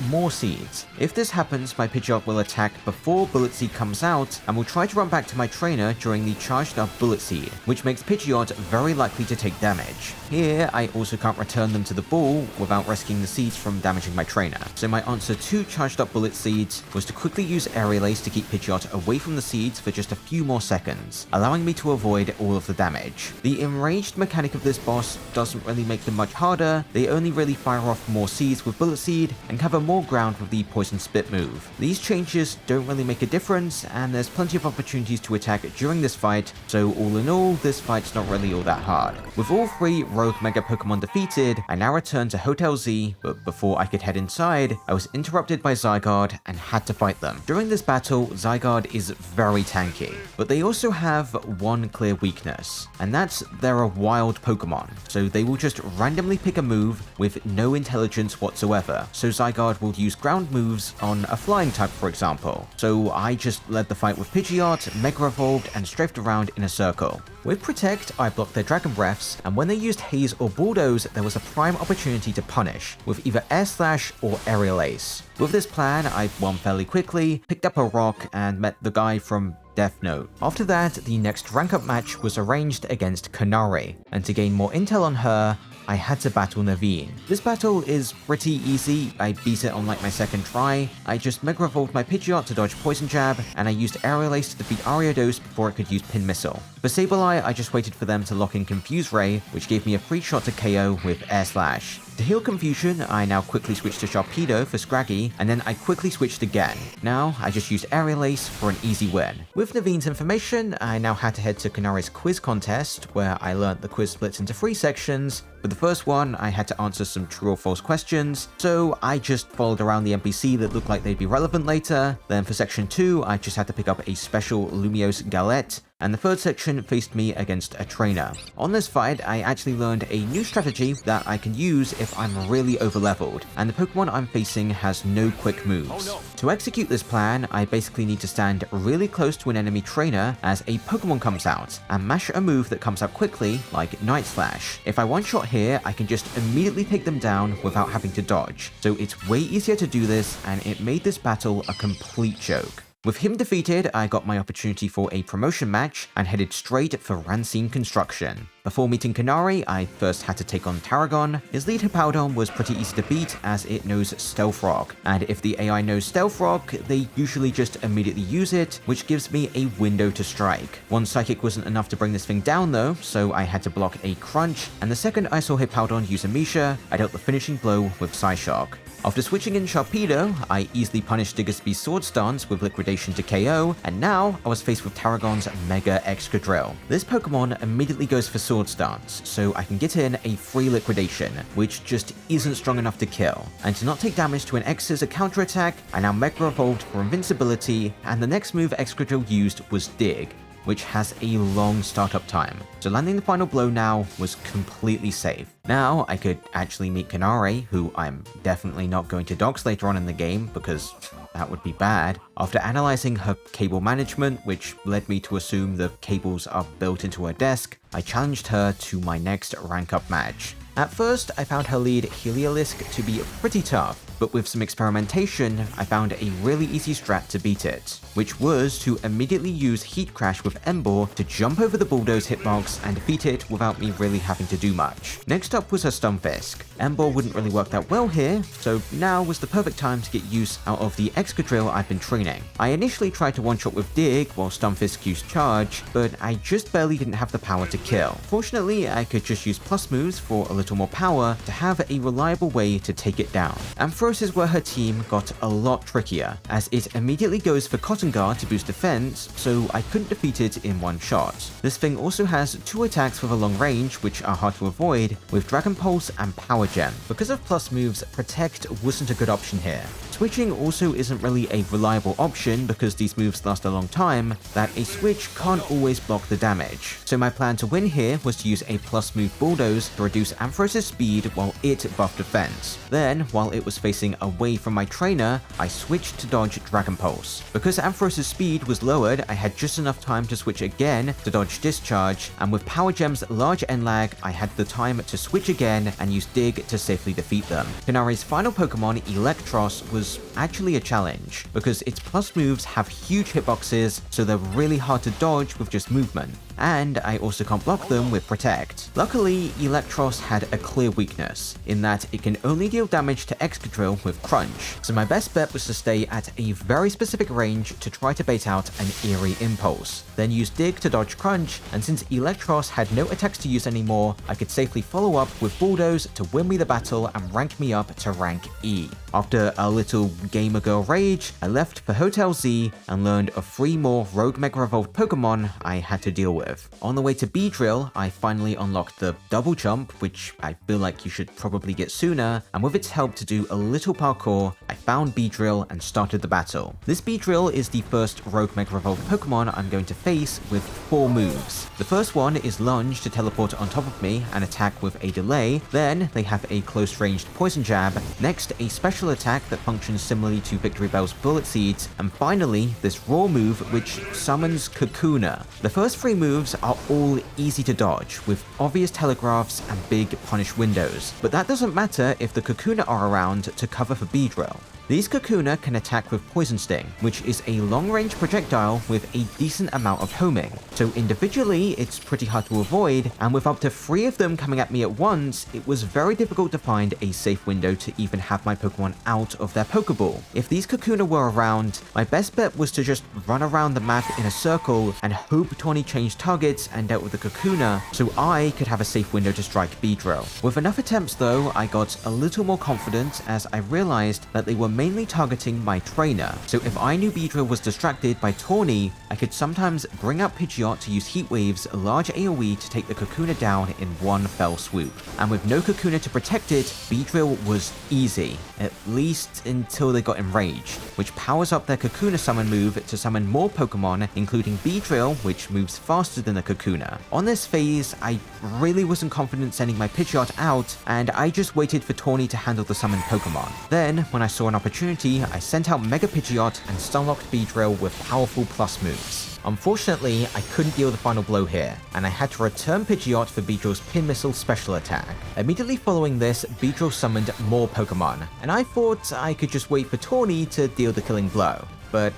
more seeds. If this happens, my Pidgeot will attack before Bullet Seed comes out and will try to run back to my trainer during the charged up Bullet Seed, which makes Pidgeot very likely to take damage. Here, I also can't return them to the ball without risking the seeds from damaging my trainer. So my answer to charged up Bullet Seeds was to quickly use Aerial Ace to keep Pidgeot away from the seeds for just a few more seconds, allowing me to avoid all of the damage. The enraged mechanic of this boss doesn't really make them much harder, they only really fire off more seeds with Bullet Seed and cover more ground with the Poison Spit move. These changes don't really make a difference, and there's plenty of opportunities to attack during this fight, so all in all, this fight's not really all that hard. With all 3 Rogue Mega Pokemon defeated, I now return to Hotel Z, but before I could head inside, I was interrupted by Zygarde and had to fight them. During this battle, Zygarde is very tanky, but they also have one clear weakness, and that's they're a wild Pokemon, so they will just randomly pick a move with no intelligence whatsoever. So Zygarde will use ground moves on a flying type, for example. So I just led the fight with Pidgeot, Mega Evolved, and strafed around in a circle. With Protect, I blocked their Dragon Breaths, and when they used Haze or Bulldoze, there was a prime opportunity to punish, with either Air Slash or Aerial Ace. With this plan, I won fairly quickly, picked up a rock, and met the guy from Death Note. After that, the next rank-up match was arranged against Kanari, and to gain more intel on her, I had to battle Naveen. This battle is pretty easy. I beat it on like my second try. I just Mega Evolved my Pidgeot to dodge Poison Jab, and I used Aerial Ace to defeat Ariados before it could use Pin Missile. For Sableye, I just waited for them to lock in Confuse Ray, which gave me a free shot to KO with Air Slash. To heal confusion, I now quickly switched to Sharpedo for Scraggy, and then I quickly switched again. Now, I just used Aerial Ace for an easy win. With Naveen's information, I now had to head to Kanari's quiz contest, where I learned the quiz splits into 3 sections. For the first one, I had to answer some true or false questions, so I just followed around the NPC that looked like they'd be relevant later. Then for section 2, I just had to pick up a special Lumiose Galette, and the third section faced me against a trainer. On this fight, I actually learned a new strategy that I can use if I'm really overleveled, and the Pokemon I'm facing has no quick moves. To execute this plan, I basically need to stand really close to an enemy trainer as a Pokemon comes out, and mash a move that comes out quickly, like Night Slash. If I one-shot here, I can just immediately take them down without having to dodge, so it's way easier to do this, and it made this battle a complete joke. With him defeated, I got my opportunity for a promotion match and headed straight for Rancine Construction. Before meeting Kanari, I first had to take on Tarragon. His lead Hippowdon was pretty easy to beat as it knows Stealth Rock, and if the AI knows Stealth Rock, they usually just immediately use it, which gives me a window to strike. One Psychic wasn't enough to bring this thing down though, so I had to block a Crunch, and the second I saw Hippowdon use Amisha, I dealt the finishing blow with Psyshock. After switching in Sharpedo, I easily punished Diggersby's Sword Stance with Liquidation to KO, and now I was faced with Tarragon's Mega Excadrill. This Pokemon immediately goes for Sword Stance, so I can get in a free Liquidation, which just isn't strong enough to kill. And to not take damage to an X as a counterattack, I now Mega Evolved for Invincibility, and the next move Excadrill used was Dig, which has a long startup time, so landing the final blow now was completely safe. Now I could actually meet Kanari, who I'm definitely not going to dox later on in the game because that would be bad. After analyzing her cable management, which led me to assume the cables are built into her desk, I challenged her to my next rank up match. At first, I found her lead Heliolisk to be pretty tough, but with some experimentation, I found a really easy strat to beat it, which was to immediately use Heat Crash with Emboar to jump over the Bulldoze hitbox and defeat it without me really having to do much. Next up was her Stunfisk. Emboar wouldn't really work that well here, so now was the perfect time to get use out of the Excadrill I've been training. I initially tried to one-shot with Dig while Stunfisk used Charge, but I just barely didn't have the power to kill. Fortunately, I could just use plus moves for a little more power to have a reliable way to take it down. Ampharos is where her team got a lot trickier, as it immediately goes for Cotton Guard to boost defense, so I couldn't defeat it in one shot. This thing also has 2 attacks with a long range, which are hard to avoid, with Dragon Pulse and Power Gem. Because of plus moves, Protect wasn't a good option here. Switching also isn't really a reliable option because these moves last a long time, that a switch can't always block the damage. So my plan to win here was to use a plus move Bulldoze to reduce Ampharos' speed while it buffed defense. Then, while it was facing away from my trainer, I switched to dodge Dragon Pulse. Because Ampharos' speed was lowered, I had just enough time to switch again to dodge Discharge, and with Power Gem's large end lag, I had the time to switch again and use Dig to safely defeat them. Kanari's final Pokemon, Electros, was actually a challenge, because its plus moves have huge hitboxes, so they're really hard to dodge with just movement. And I also can't block them with Protect. Luckily, Electros had a clear weakness, in that it can only deal damage to Excadrill with Crunch, so my best bet was to stay at a very specific range to try to bait out an Eerie Impulse, then use Dig to dodge Crunch, and since Electros had no attacks to use anymore, I could safely follow up with Bulldoze to win me the battle and rank me up to rank E. After a little gamer girl rage, I left for Hotel Z and learned of 3 more Rogue Mega Evolved Pokemon I had to deal with. On the way to Beedrill, I finally unlocked the Double Jump, which I feel like you should probably get sooner, and with its help to do a little parkour, I found Beedrill and started the battle. This Beedrill is the first Rogue Mega Evolved Pokemon I'm going to face with 4 moves. The first one is Lunge to teleport on top of me and attack with a delay, then they have a close-ranged Poison Jab, next a special attack that functions similarly to Victory Bell's Bullet Seeds, and finally this raw move which summons Kakuna. The first 3 moves moves are all easy to dodge, with obvious telegraphs and big punish windows, but that doesn't matter if the Kakuna are around to cover for Beedrill. These Kakuna can attack with Poison Sting, which is a long-range projectile with a decent amount of homing, so individually it's pretty hard to avoid, and with up to 3 of them coming at me at once, it was very difficult to find a safe window to even have my Pokemon out of their Pokeball. If these Kakuna were around, my best bet was to just run around the map in a circle and hope Tawny changed targets and dealt with the Kakuna, so I could have a safe window to strike Beedrill. With enough attempts though, I got a little more confident as I realized that they were mainly targeting my trainer, so if I knew Beedrill was distracted by Tawny, I could sometimes bring up Pidgeot to use Heat Wave's large AoE to take the Kakuna down in one fell swoop. And with no Kakuna to protect it, Beedrill was easy, at least until they got enraged, which powers up their Kakuna summon move to summon more Pokemon, including Beedrill, which moves faster than the Kakuna. On this phase, I really wasn't confident sending my Pidgeot out, and I just waited for Tawny to handle the summoned Pokemon. Then, when I saw an opportunity, I sent out Mega Pidgeot and stunlocked Beedrill with powerful plus moves. Unfortunately, I couldn't deal the final blow here, and I had to return Pidgeot for Beedrill's Pin Missile special attack. Immediately following this, Beedrill summoned more Pokemon, and I thought I could just wait for Tawny to deal the killing blow. But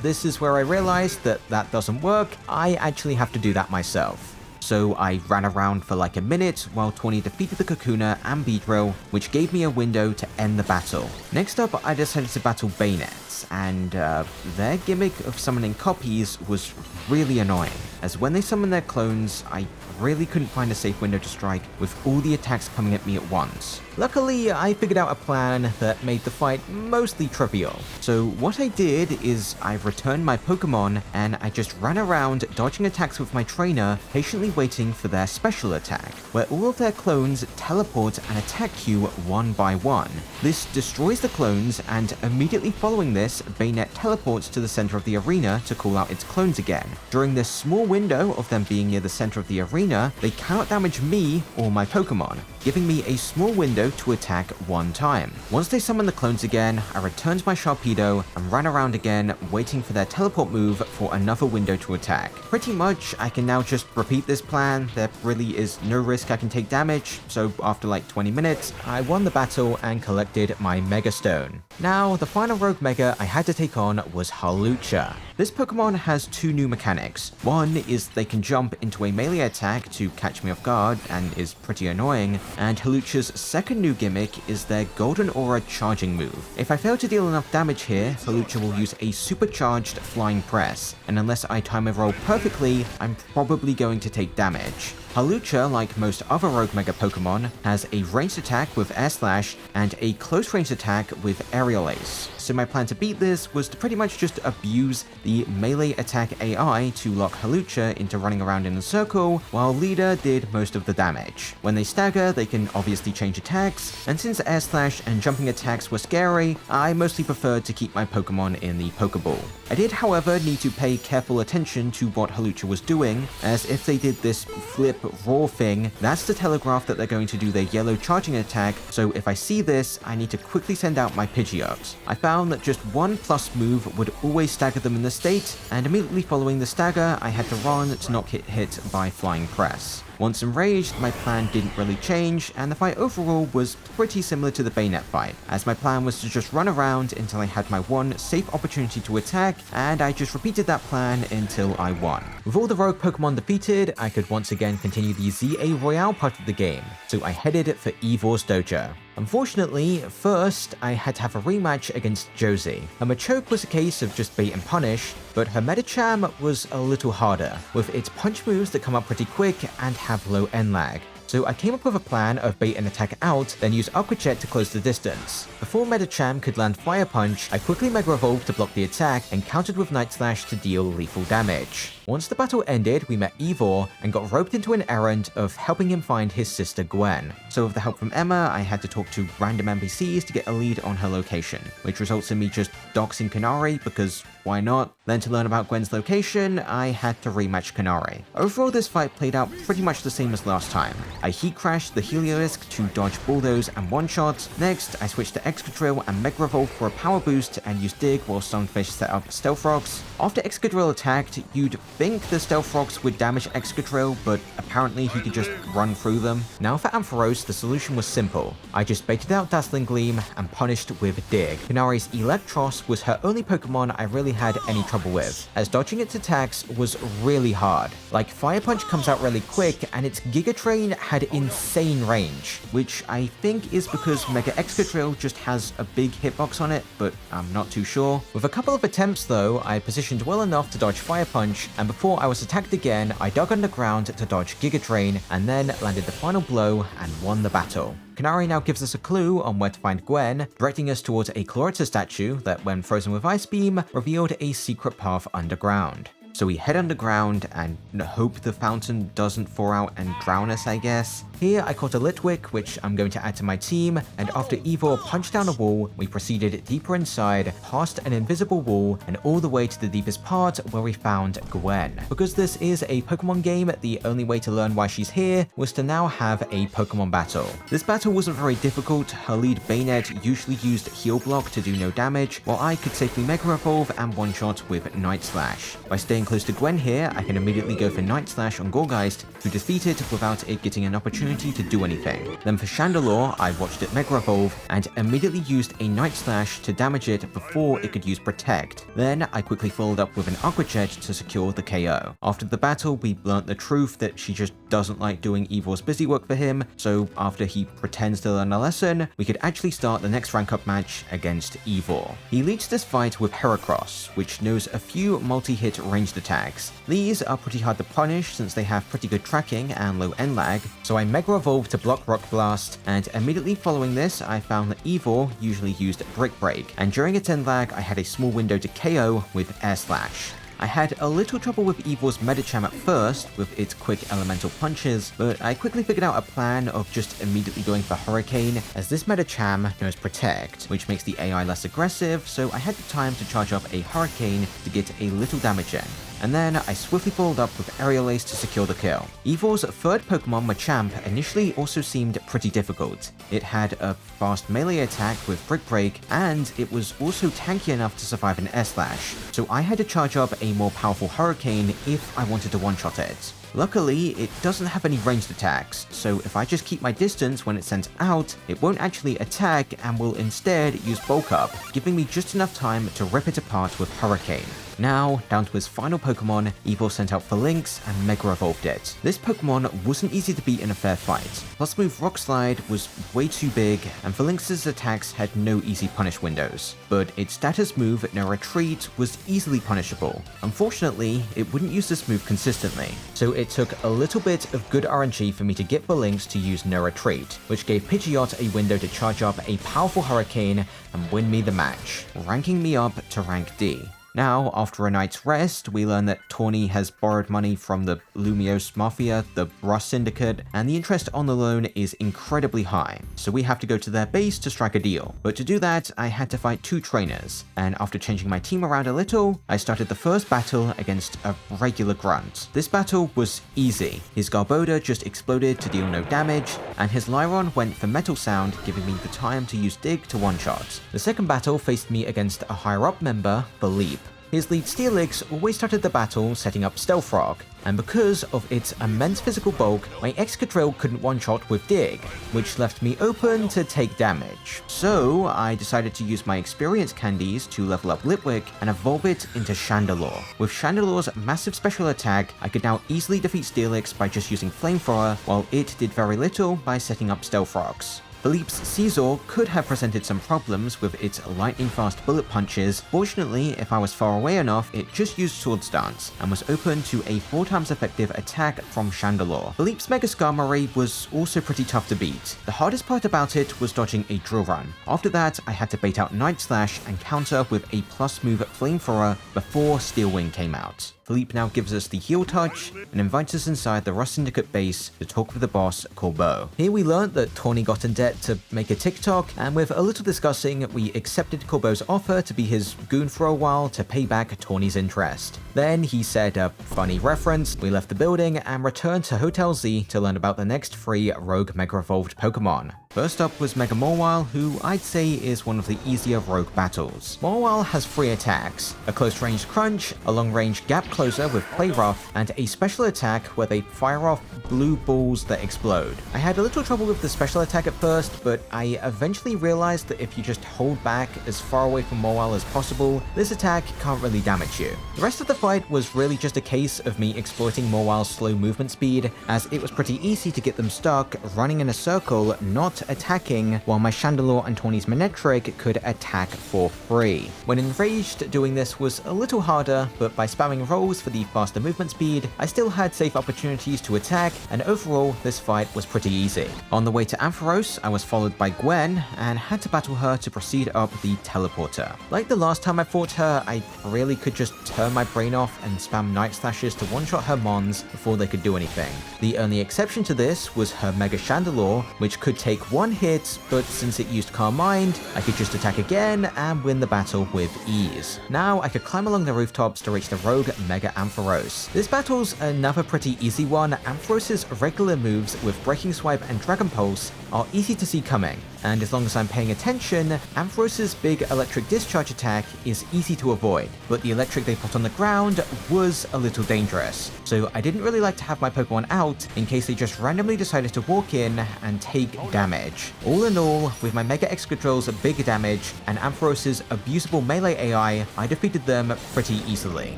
this is where I realized that that doesn't work. I actually have to do that myself. So I ran around for like a minute while Tawny defeated the Kakuna and Beedrill, which gave me a window to end the battle. Next up, I decided to battle Bayonets, and their gimmick of summoning copies was really annoying, as when they summoned their clones, I really couldn't find a safe window to strike with all the attacks coming at me at once. Luckily, I figured out a plan that made the fight mostly trivial. So what I did is I returned my Pokemon and I just ran around dodging attacks with my trainer, patiently waiting for their special attack, where all of their clones teleport and attack you one by one. This destroys the clones, and immediately following this, Bayonet teleports to the center of the arena to call out its clones again. During this small window of them being near the center of the arena, they cannot damage me or my Pokemon, giving me a small window to attack one time. Once they summon the clones again, I returned my Sharpedo and ran around again, waiting for their teleport move for another window to attack. Pretty much, I can now just repeat this plan. There really is no risk I can take damage, so after like 20 minutes, I won the battle and collected my Mega Stone. Now, the final Rogue Mega I had to take on was Hawlucha. This Pokemon has 2 new mechanics. One is they can jump into a melee attack to catch me off guard and is pretty annoying, and Hawlucha's second new gimmick is their Golden Aura charging move. If I fail to deal enough damage here, Hawlucha will use a supercharged Flying Press, and unless I time a roll perfectly, I'm probably going to take damage. Hawlucha, like most other Rogue Mega Pokemon, has a ranged attack with Air Slash and a close range attack with Aerial Ace. So my plan to beat this was to pretty much just abuse the melee attack AI to lock Hawlucha into running around in a circle, while Leader did most of the damage. When they stagger, they can obviously change attacks, and since Air Slash and jumping attacks were scary, I mostly preferred to keep my Pokemon in the Pokeball. I did, however, need to pay careful attention to what Hawlucha was doing, as if they did this flip roar thing, that's to telegraph that they're going to do their yellow charging attack, so if I see this, I need to quickly send out my Pidgeot. I found that just one plus move would always stagger them in the state, and immediately following the stagger, I had to run to not get hit by Flying Press. Once enraged, my plan didn't really change, and the fight overall was pretty similar to the Bayonet fight, as my plan was to just run around until I had my one safe opportunity to attack, and I just repeated that plan until I won. With all the rogue Pokemon defeated, I could once again continue the Z-A Royale part of the game, so I headed for Eeyore's dojo. Unfortunately, first, I had to have a rematch against Josie. Her Machoke was a case of just bait and punish, but her Medicham was a little harder, with its punch moves that come up pretty quick and have low end lag. So I came up with a plan of bait and attack out, then use Aqua Jet to close the distance. Before Medicham could land Fire Punch, I quickly Mega Evolved to block the attack and countered with Night Slash to deal lethal damage. Once the battle ended, we met Eeyore and got roped into an errand of helping him find his sister Gwen. So with the help from Emma, I had to talk to random NPCs to get a lead on her location, which results in me just doxing Kanari because why not? Then to learn about Gwen's location, I had to rematch Kanari. Overall, this fight played out pretty much the same as last time. I heat crashed the Heliolisk to dodge Bulldoze and one-shot. Next, I switched to Excadrill and Mega Revolve for a power boost and used Dig while Stunfisk set up Stealth Rocks. After Excadrill attacked, you'd think the Stealth Rocks would damage Excadrill, but apparently he could just run through them. Now for Ampharos, the solution was simple. I just baited out Dazzling Gleam and punished with Dig. Kanari's Electros was her only Pokemon I really had any trouble with, as dodging its attacks was really hard. Like, Fire Punch comes out really quick, and its Giga Train had insane range, which I think is because Mega Excadrill just has a big hitbox on it, but I'm not too sure. With a couple of attempts though, I positioned well enough to dodge Fire Punch, and before I was attacked again, I dug underground to dodge Giga Train, and then landed the final blow and won the battle. Kanari now gives us a clue on where to find Gwen, directing us towards a Chlorita statue that, when frozen with Ice Beam, revealed a secret path underground. So we head underground and hope the fountain doesn't thaw out and drown us, I guess. Here I caught a Litwick, which I'm going to add to my team, and after Ivor punched down a wall, we proceeded deeper inside, past an invisible wall, and all the way to the deepest part where we found Gwen. Because this is a Pokemon game, the only way to learn why she's here was to now have a Pokemon battle. This battle wasn't very difficult. Her lead Bayonet usually used Heal Block to do no damage, while I could safely Mega Evolve and one-shot with Night Slash. By staying close to Gwen here, I can immediately go for Night Slash on Gorgeist, who defeat it without it getting an opportunity to do anything. Then for Chandelure, I watched it Mega Evolve and immediately used a Night Slash to damage it before it could use Protect. Then I quickly followed up with an Aqua Jet to secure the KO. After the battle, we learnt the truth that she just doesn't like doing Ivor's busy work for him, so after he pretends to learn a lesson, we could actually start the next rank up match against Ivor. He leads this fight with Heracross, which knows a few multi-hit ranged attacks. These are pretty hard to punish since they have pretty good tracking and low end lag, so I Mega Evolved to block Rock Blast, and immediately following this I found that Ivor usually used Brick Break, and during its end lag I had a small window to KO with Air Slash. I had a little trouble with Ivor's Medicham at first, with its quick elemental punches, but I quickly figured out a plan of just immediately going for Hurricane, as this Medicham knows Protect, which makes the AI less aggressive, so I had the time to charge up a Hurricane to get a little damage in. And then I swiftly followed up with Aerial Ace to secure the kill. Ivor's third Pokemon, Machamp, initially also seemed pretty difficult. It had a fast melee attack with Brick Break, and it was also tanky enough to survive an S-Slash, so I had to charge up a more powerful Hurricane if I wanted to one-shot it. Luckily, it doesn't have any ranged attacks, so if I just keep my distance when it's sent out, it won't actually attack and will instead use Bulk Up, giving me just enough time to rip it apart with Hurricane. Now, down to his final Pokemon, Ivor sent out Phalanx and Mega Evolved it. This Pokemon wasn't easy to beat in a fair fight. Plus move Rock Slide was way too big, and Phalanx's attacks had no easy punish windows. But its status move, No Retreat, was easily punishable. Unfortunately, it wouldn't use this move consistently, so it took a little bit of good RNG for me to get Phalanx to use No Retreat, which gave Pidgeot a window to charge up a powerful Hurricane and win me the match, ranking me up to rank D. Now, after a night's rest, we learn that Tawny has borrowed money from the Lumiose Mafia, the Rust Syndicate, and the interest on the loan is incredibly high, so we have to go to their base to strike a deal. But to do that, I had to fight two trainers, and after changing my team around a little, I started the first battle against a regular grunt. This battle was easy. His Garbodor just exploded to deal no damage, and his Lyron went for Metal Sound, giving me the time to use Dig to one-shot. The second battle faced me against a higher-up member, Philippe. His lead Steelix always started the battle setting up Stealth Rock, and because of its immense physical bulk, my Excadrill couldn't one-shot with Dig, which left me open to take damage. So I decided to use my experience candies to level up Litwick and evolve it into Chandelure. With Chandelure's massive special attack, I could now easily defeat Steelix by just using Flamethrower, while it did very little by setting up Stealth Rocks. Philippe's Caesar could have presented some problems with its lightning-fast bullet punches. Fortunately, if I was far away enough, it just used Swords Dance, and was open to a 4 times effective attack from Chandelure. Philippe's Mega Skarmory was also pretty tough to beat. The hardest part about it was dodging a Drill Run. After that, I had to bait out Night Slash and counter with a plus move Flamethrower before Steel Wing came out. Philippe now gives us the Heal Touch and invites us inside the Rust Syndicate base to talk with the boss, Corbeau. Here we learned that Tawny got in debt set to make a TikTok, and with a little discussing, we accepted Corbeau's offer to be his goon for a while to pay back Tawny's interest. Then he said a funny reference, we left the building and returned to Hotel Z to learn about the next 3 rogue Mega Evolved Pokemon. First up was Mega Mawile, who I'd say is one of the easier rogue battles. Mawile has 3 attacks, a close range Crunch, a long range Gap Closer with Play Rough, and a special attack where they fire off blue balls that explode. I had a little trouble with the special attack at first, but I eventually realized that if you just hold back as far away from Mawile as possible, this attack can't really damage you. The rest of the fight was really just a case of me exploiting Mawile's slow movement speed, as it was pretty easy to get them stuck running in a circle, not attacking, while my Chandelure and Tawny's Manectric could attack for free. When enraged, doing this was a little harder, but by spamming rolls for the faster movement speed, I still had safe opportunities to attack, and overall, this fight was pretty easy. On the way to Ampharos, I was followed by Gwen, and had to battle her to proceed up the teleporter. Like the last time I fought her, I really could just turn my brain off and spam Night Slashes to one-shot her mons before they could do anything. The only exception to this was her Mega Chandelure, which could take 1 hit, but since it used Calm Mind, I could just attack again and win the battle with ease. Now I could climb along the rooftops to reach the rogue Mega Ampharos. This battle's another pretty easy one. Ampharos's regular moves with Breaking Swipe and Dragon Pulse are easy to see coming, and as long as I'm paying attention, Ampharos's big electric discharge attack is easy to avoid, but the electric they put on the ground was a little dangerous, so I didn't really like to have my Pokemon out in case they just randomly decided to walk in and take damage. All in all, with my Mega Excadrill's big damage and Ampharos's abusable melee AI, I defeated them pretty easily.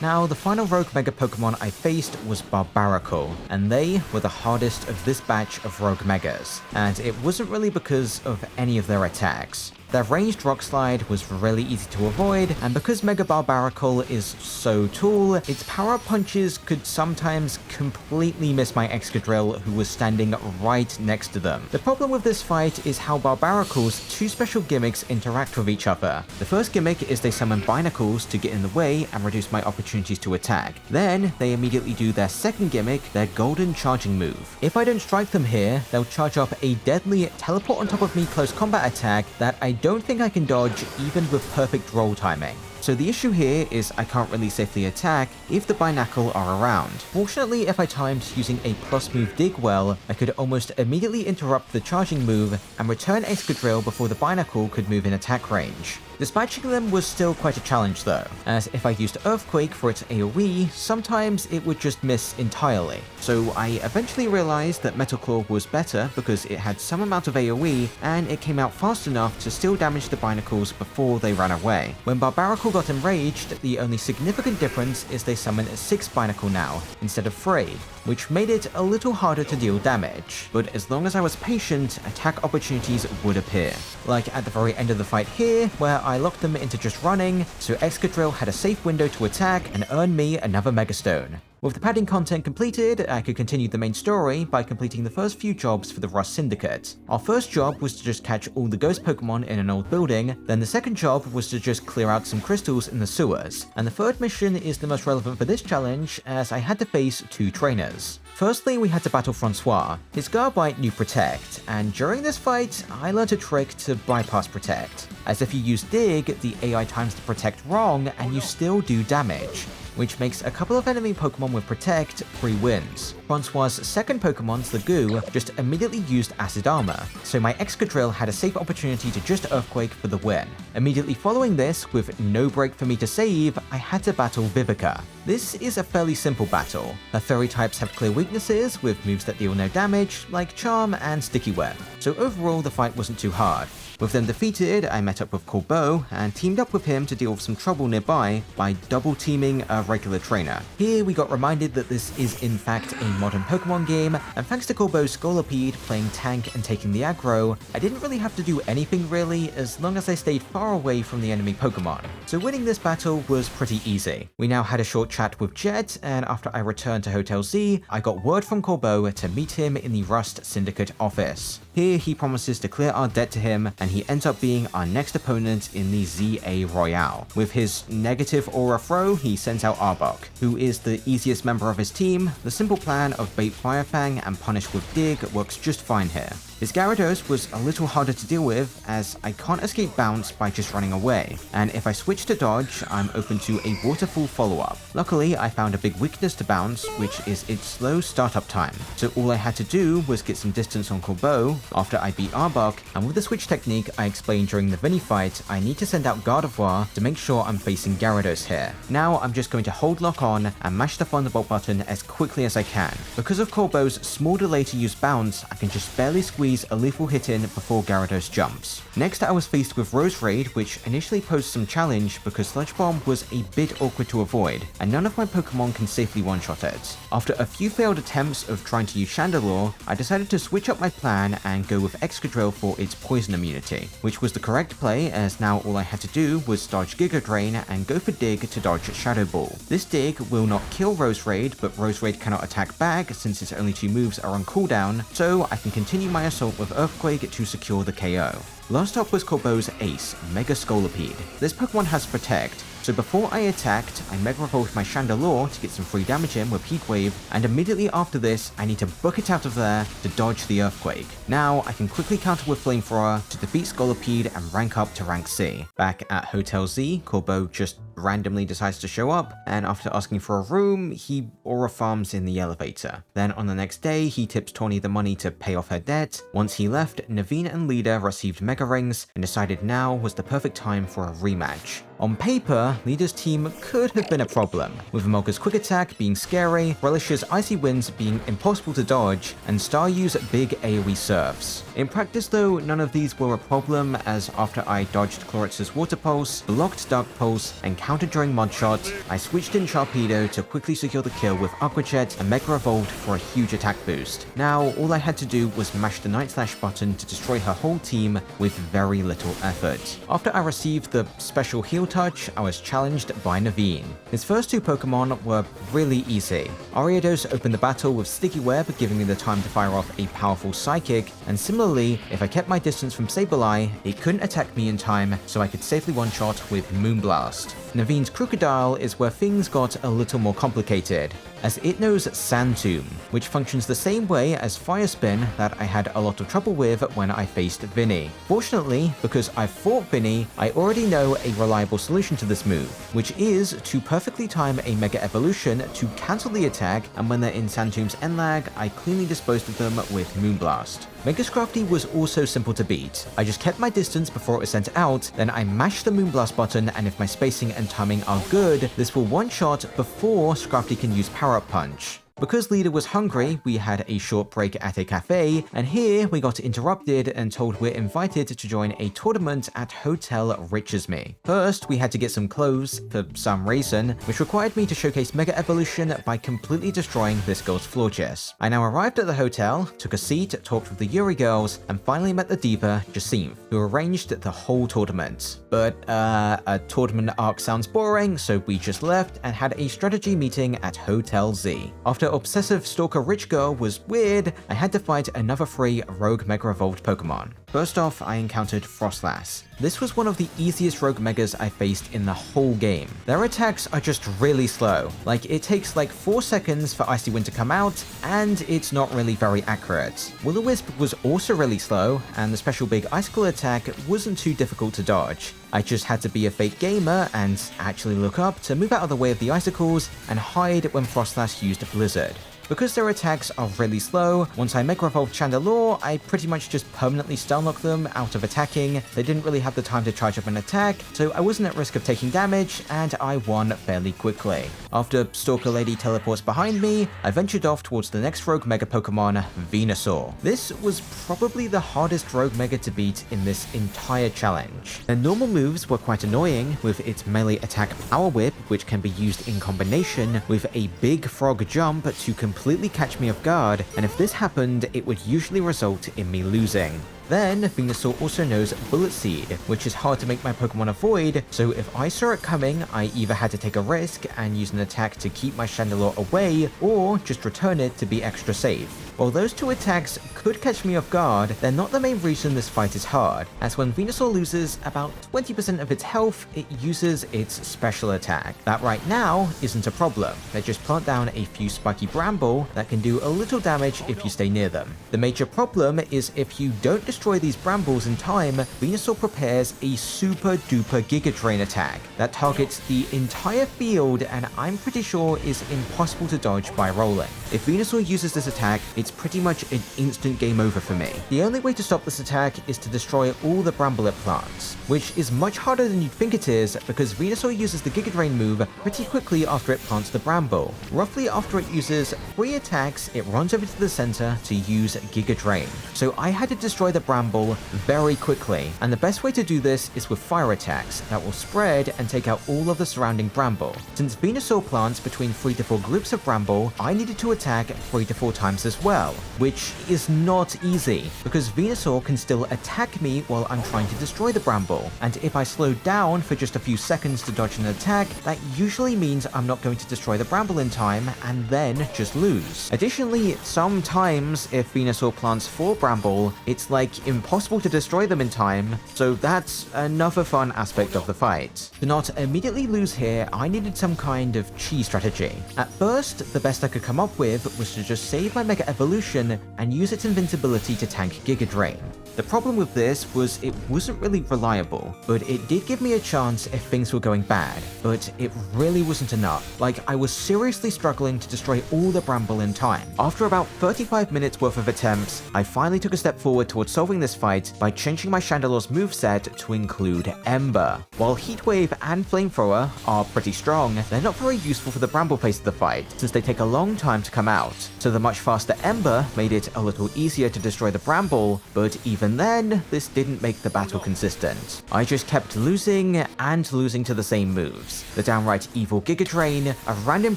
Now, the final rogue Mega Pokemon I faced was Barbaracle, and they were the hardest of this batch of rogue Megas, and it wasn't really because of any of their attacks. Their ranged Rock Slide was really easy to avoid, and because Mega Barbaracle is so tall, its power-up punches could sometimes completely miss my Excadrill, who was standing right next to them. The problem with this fight is how Barbaracle's 2 special gimmicks interact with each other. The first gimmick is they summon Binacles to get in the way and reduce my opportunities to attack. Then, they immediately do their second gimmick, their Golden Charging move. If I don't strike them here, they'll charge up a deadly teleport on top of me close combat attack that I don't think I can dodge even with perfect roll timing. So the issue here is I can't really safely attack if the Binacle are around. Fortunately, if I timed using a plus move Dig Well, I could almost immediately interrupt the charging move and return Excadrill before the Binacle could move in attack range. Dispatching them was still quite a challenge though, as if I used Earthquake for its AoE, sometimes it would just miss entirely. So I eventually realized that Metal Claw was better because it had some amount of AoE and it came out fast enough to still damage the Binacles before they ran away. When Barbaracle got enraged, the only significant difference is they summon a 6 Binacle now, instead of 3, which made it a little harder to deal damage. But as long as I was patient, attack opportunities would appear. Like at the very end of the fight here, where I locked them into just running, so Excadrill had a safe window to attack and earn me another Megastone. With the padding content completed, I could continue the main story by completing the first few jobs for the Rust Syndicate. Our first job was to just catch all the ghost Pokemon in an old building, then the second job was to just clear out some crystals in the sewers, and the third mission is the most relevant for this challenge as I had to face 2 trainers. Firstly, we had to battle Francois. His Garbite knew Protect, and during this fight, I learned a trick to bypass Protect, as if you use Dig, the AI times the Protect wrong and you still do damage, which makes a couple of enemy Pokemon with Protect free wins. Francois' second Pokemon, Slagoo, just immediately used Acid Armor, so my Excadrill had a safe opportunity to just Earthquake for the win. Immediately following this, with no break for me to save, I had to battle Vivica. This is a fairly simple battle. Her fairy types have clear weaknesses, with moves that deal no damage, like Charm and Sticky Web, so overall the fight wasn't too hard. With them defeated, I met up with Corbeau and teamed up with him to deal with some trouble nearby by double teaming a regular trainer. Here we got reminded that this is in fact a modern Pokemon game, and thanks to Corbeau's Scolipede playing tank and taking the aggro, I didn't really have to do anything really as long as I stayed far away from the enemy Pokemon. So winning this battle was pretty easy. We now had a short chat with Jet, and after I returned to Hotel Z, I got word from Corbeau to meet him in the Rust Syndicate office. Here he promises to clear our debt to him, and he ends up being our next opponent in the Z-A Royale. With his negative aura throw, he sends out Arbok, who is the easiest member of his team. The simple plan of bait Firefang and punish with Dig works just fine here. His Gyarados was a little harder to deal with as I can't escape bounce by just running away, and if I switch to dodge, I'm open to a waterfall follow-up. Luckily, I found a big weakness to bounce, which is its slow startup time, so all I had to do was get some distance on Corbeau after I beat Arbok, and with the switch technique I explained during the Vinny fight, I need to send out Gardevoir to make sure I'm facing Gyarados here. Now I'm just going to hold lock on and mash the Thunderbolt button as quickly as I can. Because of Corbeau's small delay to use bounce, I can just barely squeeze a lethal hit in before Gyarados jumps. Next I was faced with Rose Raid, which initially posed some challenge because Sludge Bomb was a bit awkward to avoid, and none of my Pokemon can safely one-shot it. After a few failed attempts of trying to use Chandelure, I decided to switch up my plan and go with Excadrill for its poison immunity, which was the correct play as now all I had to do was dodge Giga Drain and go for Dig to dodge Shadow Ball. This Dig will not kill Rose Raid, but Rose Raid cannot attack back since its only 2 moves are on cooldown, so I can continue my assault with Earthquake to secure the KO. Last up was Corbeau's ace, Mega Scolipede. This Pokemon has Protect, so before I attacked, I Mega Revolved my Chandelure to get some free damage in with Heat Wave, and immediately after this, I need to book it out of there to dodge the Earthquake. Now, I can quickly counter with Flamethrower to defeat Scolipede and rank up to rank C. Back at Hotel Z, Corbeau just randomly decides to show up, and after asking for a room, he aura farms in the elevator. Then on the next day, he tips Tawny the money to pay off her debt. Once he left, Naveen and Lida received Mega Rings and decided now was the perfect time for a rematch. On paper, Lida's team could have been a problem, with Emolga's Quick Attack being scary, Relish's Icy Winds being impossible to dodge, and Staryu's big AoE Surfs. In practice though, none of these were a problem, as after I dodged Chloritz's Water Pulse, blocked Dark Pulse, and countered during Mud Shot, I switched in Sharpedo to quickly secure the kill with Aqua Jet and Mega Evolved for a huge attack boost. Now, all I had to do was mash the Night Slash button to destroy her whole team with very little effort. After I received the special heal touch, I was challenged by Naveen. His first 2 Pokemon were really easy. Ariados opened the battle with Sticky Web, giving me the time to fire off a powerful Psychic, and similarly, if I kept my distance from Sableye, it couldn't attack me in time, so I could safely one-shot with Moonblast. Naveen's Crocodile is where things got a little more complicated, as it knows Sand Tomb, which functions the same way as Fire Spin that I had a lot of trouble with when I faced Vinny. Fortunately, because I fought Vinny, I already know a reliable solution to this move, which is to perfectly time a Mega Evolution to cancel the attack, and when they're in Sand Tomb's end lag, I cleanly disposed of them with Moonblast. Mega Scrafty was also simple to beat. I just kept my distance before it was sent out, then I mashed the Moonblast button, and if my spacing and timing are good, this will one-shot before Scrafty can use Power-Up Punch. Because Lida was hungry, we had a short break at a cafe, and here we got interrupted and told we're invited to join a tournament at Hotel Riches Me. First, we had to get some clothes, for some reason, which required me to showcase Mega Evolution by completely destroying this girl's floor chest. I now arrived at the hotel, took a seat, talked with the Yuri girls, and finally met the diva, Jacinth, who arranged the whole tournament. But, a tournament arc sounds boring, so we just left and had a strategy meeting at Hotel Z. After Obsessive Stalker Rich Girl was weird, I had to fight another 3 Rogue Mega Evolved Pokemon. First off, I encountered Frostlass. This was one of the easiest Rogue Megas I faced in the whole game. Their attacks are just really slow. Like, it takes like 4 seconds for Icy Wind to come out, and it's not really very accurate. Will-O-Wisp was also really slow, and the special big Icicle attack wasn't too difficult to dodge. I just had to be a fake gamer and actually look up to move out of the way of the Icicles and hide when Frostlass used Blizzard. Because their attacks are really slow, once I Mega Evolved Chandelure, I pretty much just permanently stun-locked them out of attacking. They didn't really have the time to charge up an attack, so I wasn't at risk of taking damage, and I won fairly quickly. After Stalker Lady teleports behind me, I ventured off towards the next Rogue Mega Pokemon, Venusaur. This was probably the hardest Rogue Mega to beat in this entire challenge. Their normal moves were quite annoying, with its melee attack Power Whip, which can be used in combination with a big frog jump to completely catch me off guard, and if this happened, it would usually result in me losing. Then, Venusaur also knows Bullet Seed, which is hard to make my Pokemon avoid, so if I saw it coming, I either had to take a risk and use an attack to keep my Chandelure away, or just return it to be extra safe. While those two attacks could catch me off guard, they're not the main reason this fight is hard, as when Venusaur loses about 20% of its health, it uses its special attack. That right now isn't a problem. They just plant down a few spiky bramble that can do a little damage if you stay near them. The major problem is if you don't destroy these brambles in time, Venusaur prepares a super duper Giga Drain attack that targets the entire field and I'm pretty sure is impossible to dodge by rolling. If Venusaur uses this attack, it's pretty much an instant game over for me. The only way to stop this attack is to destroy all the bramble it plants, which is much harder than you'd think it is because Venusaur uses the Giga Drain move pretty quickly after it plants the bramble. Roughly after it uses 3 attacks, it runs over to the center to use Giga Drain. So I had to destroy the bramble very quickly, and the best way to do this is with fire attacks that will spread and take out all of the surrounding bramble. Since Venusaur plants between 3 to 4 groups of bramble, I needed to attack 3 to 4 times as well, which is not easy because Venusaur can still attack me while I'm trying to destroy the bramble, and if I slow down for just a few seconds to dodge an attack, that usually means I'm not going to destroy the bramble in time and then just lose. Additionally, sometimes if Venusaur plants 4 bramble, it's like impossible to destroy them in time, so that's another fun aspect of the fight. To not immediately lose here, I needed some kind of cheese strategy. At first, the best I could come up with was to just save my Mega Evolution and use its invincibility to tank Giga Drain. The problem with this was it wasn't really reliable, but it did give me a chance if things were going bad, but it really wasn't enough. Like, I was seriously struggling to destroy all the bramble in time. After about 35 minutes worth of attempts, I finally took a step forward towards solving this fight by changing my Chandelore's moveset to include Ember. While Heat Wave and Flamethrower are pretty strong, they're not very useful for the bramble phase of the fight, since they take a long time to come out. So the much faster Ember made it a little easier to destroy the bramble, but even then, this didn't make the battle consistent. I just kept losing and losing to the same moves. The downright evil Giga Drain, a random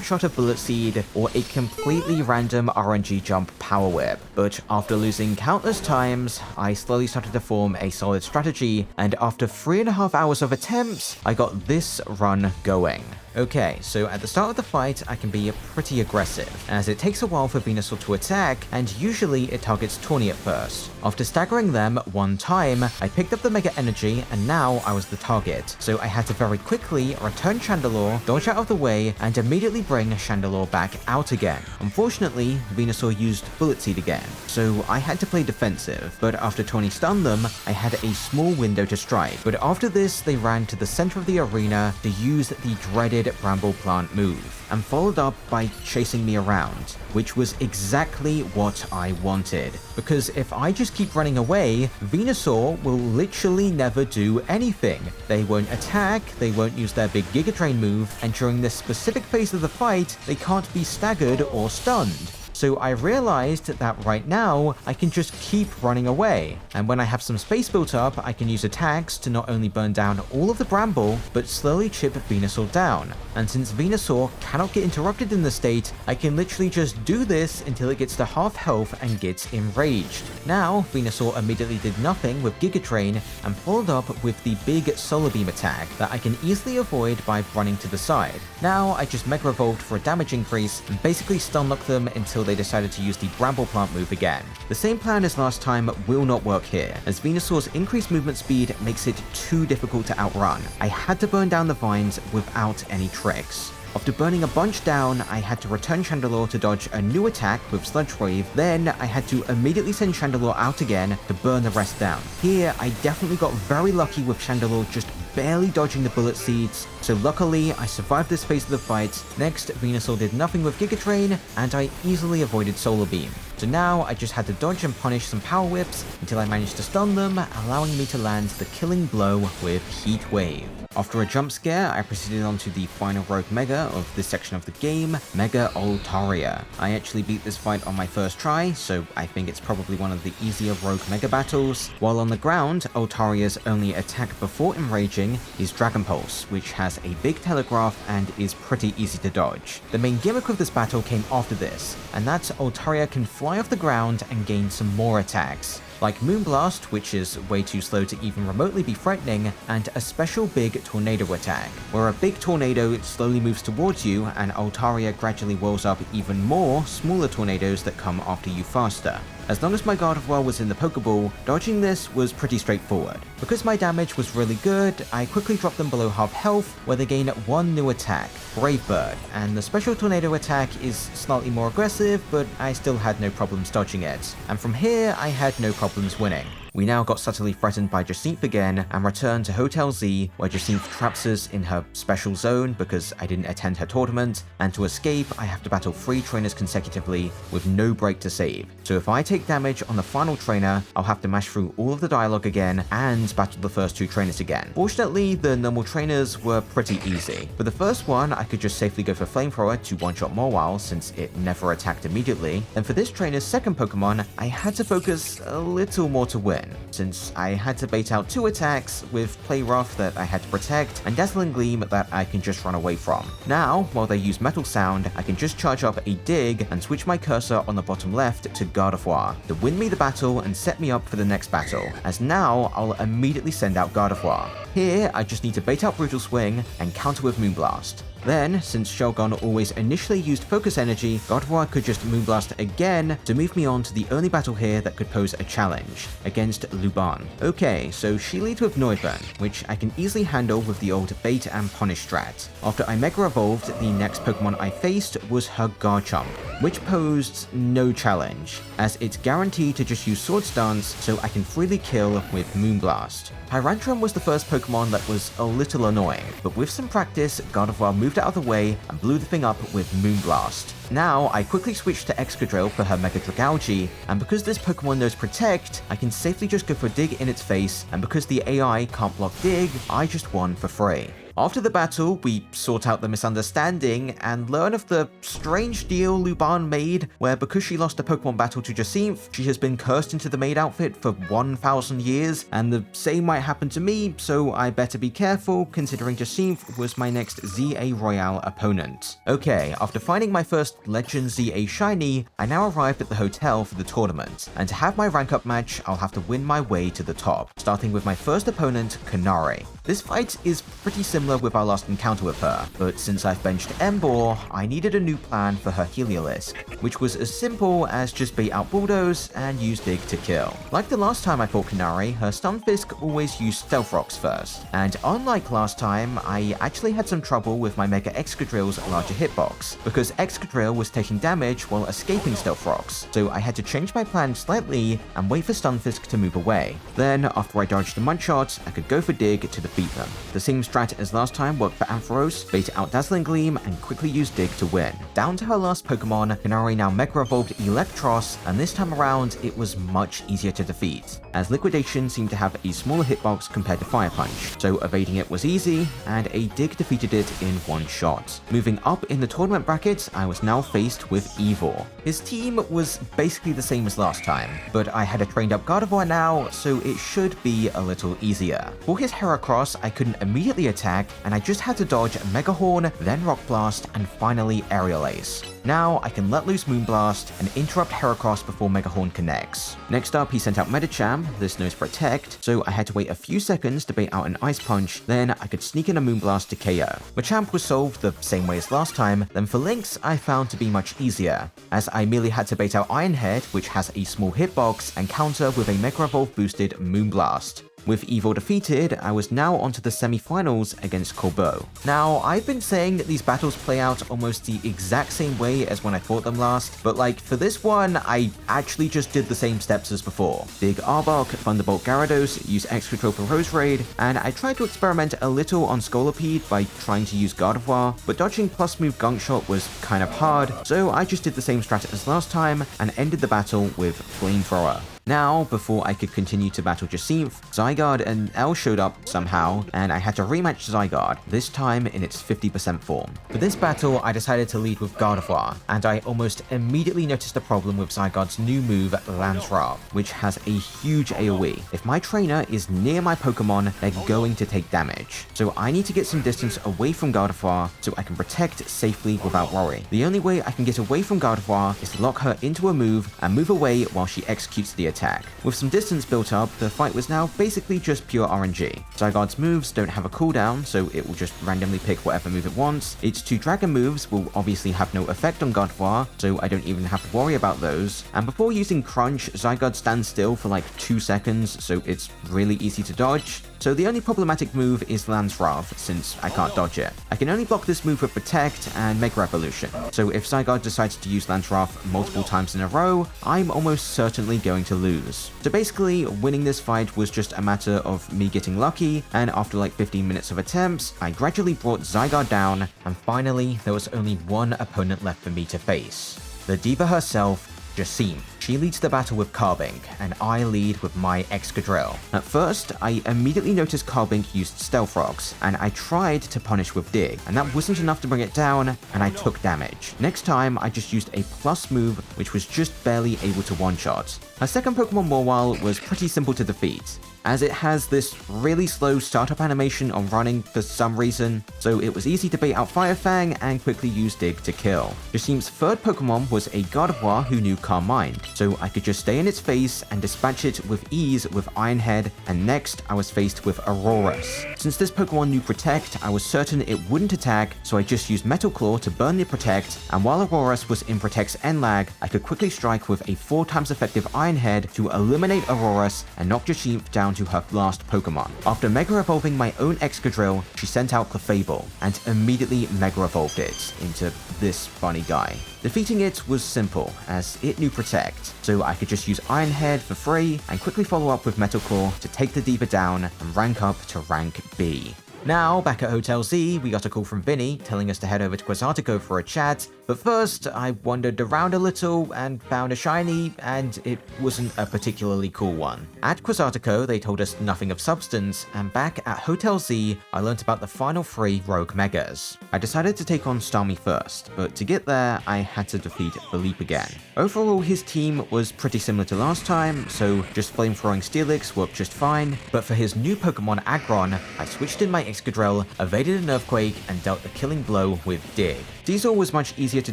shot of Bullet Seed, or a completely random RNG jump Power Whip. But after losing countless times, I slowly started to form a solid strategy, and after 3.5 hours of attempts, I got this run going. Okay, so at the start of the fight, I can be pretty aggressive, as it takes a while for Venusaur to attack, and usually it targets Tawny at first. After staggering them 1 time, I picked up the Mega Energy, and now I was the target, so I had to very quickly return Chandelure, dodge out of the way, and immediately bring Chandelure back out again. Unfortunately, Venusaur used Bullet Seed again, so I had to play defensive, but after Tawny stunned them, I had a small window to strike. But after this, they ran to the center of the arena to use the dreaded Bramble Plant move, and followed up by chasing me around, which was exactly what I wanted, because if I just keep running away, Venusaur will literally never do anything. They won't attack, they won't use their big Giga Drain move, and during this specific phase of the fight, they can't be staggered or stunned. So I realized that right now, I can just keep running away, and when I have some space built up, I can use attacks to not only burn down all of the bramble, but slowly chip Venusaur down. And since Venusaur cannot get interrupted in this state, I can literally just do this until it gets to half health and gets enraged. Now, Venusaur immediately did nothing with Giga Drain and followed up with the big Solar Beam attack that I can easily avoid by running to the side. Now, I just Mega Evolved for a damage increase and basically stun lock them until they decided to use the Bramble Plant move again. The same plan as last time will not work here, as Venusaur's increased movement speed makes it too difficult to outrun. I had to burn down the vines without any tricks. After burning a bunch down, I had to return Chandelure to dodge a new attack with Sludge Wave, then I had to immediately send Chandelure out again to burn the rest down. Here, I definitely got very lucky with Chandelure just barely dodging the Bullet Seeds, so luckily I survived this phase of the fight. Next, Venusaur did nothing with Giga Drain, and I easily avoided Solar Beam. So now I just had to dodge and punish some Power Whips until I managed to stun them, allowing me to land the killing blow with Heat Wave. After a jump scare, I proceeded on to the final Rogue Mega of this section of the game, Mega Altaria. I actually beat this fight on my first try, so I think it's probably one of the easier Rogue Mega battles. While on the ground, Altaria's only attack before enraging is Dragon Pulse, which has a big telegraph and is pretty easy to dodge. The main gimmick of this battle came after this, and that's Altaria can fly off the ground and gain some more attacks, like Moonblast, which is way too slow to even remotely be threatening, and a special big tornado attack, where a big tornado slowly moves towards you and Altaria gradually whirls up even more smaller tornadoes that come after you faster. As long as my Gardevoir was in the Pokeball, dodging this was pretty straightforward. Because my damage was really good, I quickly dropped them below half health, where they gain one new attack, Brave Bird, and the special tornado attack is slightly more aggressive, but I still had no problems dodging it. And from here, I had no problems winning. We now got subtly threatened by Jacinth again and returned to Hotel Z, where Jacinth traps us in her special zone because I didn't attend her tournament, and to escape I have to battle 3 trainers consecutively with no break to save. So if I take damage on the final trainer, I'll have to mash through all of the dialogue again and battle the first 2 trainers again. Fortunately, the normal trainers were pretty easy. For the first one, I could just safely go for Flamethrower to one-shot Mawile since it never attacked immediately, and for this trainer's second Pokemon, I had to focus a little more to win, since I had to bait out 2 attacks with Play Rough that I had to protect and Dazzling Gleam that I can just run away from. Now, while they use Metal Sound, I can just charge up a Dig and switch my cursor on the bottom left to Gardevoir to win me the battle and set me up for the next battle, as now I'll immediately send out Gardevoir. Here, I just need to bait out Brutal Swing and counter with Moonblast. Then, since Shelgon always initially used Focus Energy, Gardevoir could just Moonblast again to move me on to the only battle here that could pose a challenge, against Luban. Okay, so she leads with Noidburn, which I can easily handle with the old Bait and Punish strat. After I Mega Evolved, the next Pokemon I faced was her Garchomp, which posed no challenge, as it's guaranteed to just use Swords Dance so I can freely kill with Moonblast. Tyrantrum was the first Pokemon that was a little annoying, but with some practice, Gardevoir moved out of the way and blew the thing up with Moonblast. Now, I quickly switched to Excadrill for her Mega Dragalge, and because this Pokemon knows Protect, I can safely just go for Dig in its face, and because the AI can't block Dig, I just won for free. After the battle, we sort out the misunderstanding and learn of the strange deal Luban made, where because she lost a Pokemon battle to Jacinth, she has been cursed into the maid outfit for 1,000 years, and the same might happen to me, so I better be careful considering Jacinth was my next Z-A Royale opponent. Okay, after finding my first Legend Z-A Shiny, I now arrived at the hotel for the tournament, and to have my rank up match, I'll have to win my way to the top, starting with my first opponent, Kanari. This fight is pretty similar with our last encounter with her, but since I've benched Emboar, I needed a new plan for her Heliolisk, which was as simple as just bait out Bulldoze and use Dig to kill. Like the last time I fought Kanari, her Stunfisk always used Stealth Rocks first, and unlike last time, I actually had some trouble with my Mega Excadrill's larger hitbox, because Excadrill was taking damage while escaping Stealth Rocks, so I had to change my plan slightly and wait for Stunfisk to move away. Then, after I dodged the Mudshot, I could go for Dig to defeat them. The same strat as last time worked for Ampharos, bait out Dazzling Gleam, and quickly use Dig to win. Down to her last Pokemon, Kanari now Mega Evolved Electros, and this time around, it was much easier to defeat, as Liquidation seemed to have a smaller hitbox compared to Fire Punch, so evading it was easy, and a Dig defeated it in one shot. Moving up in the tournament brackets, I was now faced with Ivor. His team was basically the same as last time, but I had a trained up Gardevoir now, so it should be a little easier. For his Heracross, I couldn't immediately attack, and I just had to dodge Mega Horn, then Rock Blast, and finally Aerial Ace. Now I can let loose Moonblast and interrupt Heracross before Mega Horn connects. Next up, he sent out Medicham, this knows Protect, so I had to wait a few seconds to bait out an Ice Punch, then I could sneak in a Moonblast to KO. Machamp was solved the same way as last time, then for Lynx I found to be much easier, as I merely had to bait out Iron Head, which has a small hitbox, and counter with a Mega Evolve boosted Moonblast. With Ivor defeated, I was now onto the semi-finals against Corbeau. Now, I've been saying that these battles play out almost the exact same way as when I fought them last, but like for this one, I actually just did the same steps as before. Dig Arbok, Thunderbolt Gyarados, use Excadrill for Rose Raid, and I tried to experiment a little on Scolipede by trying to use Gardevoir, but dodging plus move Gunk Shot was kind of hard, so I just did the same strat as last time and ended the battle with Flamethrower. Now, before I could continue to battle Jacinth, Zygarde and L showed up somehow, and I had to rematch Zygarde, this time in its 50% form. For this battle, I decided to lead with Gardevoir, and I almost immediately noticed a problem with Zygarde's new move, Lansra, which has a huge AoE. If my trainer is near my Pokemon, they're going to take damage. So I need to get some distance away from Gardevoir so I can protect safely without worry. The only way I can get away from Gardevoir is to lock her into a move and move away while she executes the attack. attack. With some distance built up, the fight was now basically just pure RNG. Zygarde's moves don't have a cooldown, so it will just randomly pick whatever move it wants. Its 2 dragon moves will obviously have no effect on Gardevoir, so I don't even have to worry about those. And before using Crunch, Zygarde stands still for like 2 seconds, so it's really easy to dodge. So the only problematic move is Lance Wrath, since I can't dodge it. I can only block this move with Protect and Mega Evolution, so if Zygarde decides to use Lance Wrath multiple times in a row, I'm almost certainly going to lose. So basically, winning this fight was just a matter of me getting lucky, and after like 15 minutes of attempts, I gradually brought Zygarde down, and finally, there was only one opponent left for me to face. The diva herself, Jassim. She leads the battle with Carbink, and I lead with my Excadrill. At first, I immediately noticed Carbink used Stealth Rocks, and I tried to punish with Dig, and that wasn't enough to bring it down, and I took damage. Next time, I just used a plus move, which was just barely able to one-shot. Her second Pokemon Mawile was pretty simple to defeat, as it has this really slow startup animation on running for some reason, so it was easy to bait out Fire Fang and quickly use Dig to kill. Jassim's third Pokemon was a Gardevoir who knew Calm Mind, so I could just stay in its face and dispatch it with ease with Iron Head, and next I was faced with Aurorus. Since this Pokemon knew Protect, I was certain it wouldn't attack, so I just used Metal Claw to burn the Protect, and while Aurorus was in Protect's end lag, I could quickly strike with a 4 times effective Iron Head to eliminate Aurorus and knock Jassim down to her last Pokemon. After Mega Evolving my own Excadrill, she sent out Clefable, and immediately Mega Evolved it into this funny guy. Defeating it was simple, as it knew Protect, so I could just use Iron Head for free and quickly follow up with Metal Claw to take the diva down and rank up to rank B. Now, back at Hotel Z, we got a call from Vinny telling us to head over to Quasartico for a chat, but first I wandered around a little and found a shiny, and it wasn't a particularly cool one. At Quasartico, they told us nothing of substance, and back at Hotel Z, I learnt about the final 3 Rogue Megas. I decided to take on Starmie first, but to get there, I had to defeat Philippe again. Overall, his team was pretty similar to last time, so just flame-throwing Steelix worked just fine, but for his new Pokemon Aggron, I switched in my Excadrill, evaded an Earthquake, and dealt a killing blow with Dig. Diesel was much easier to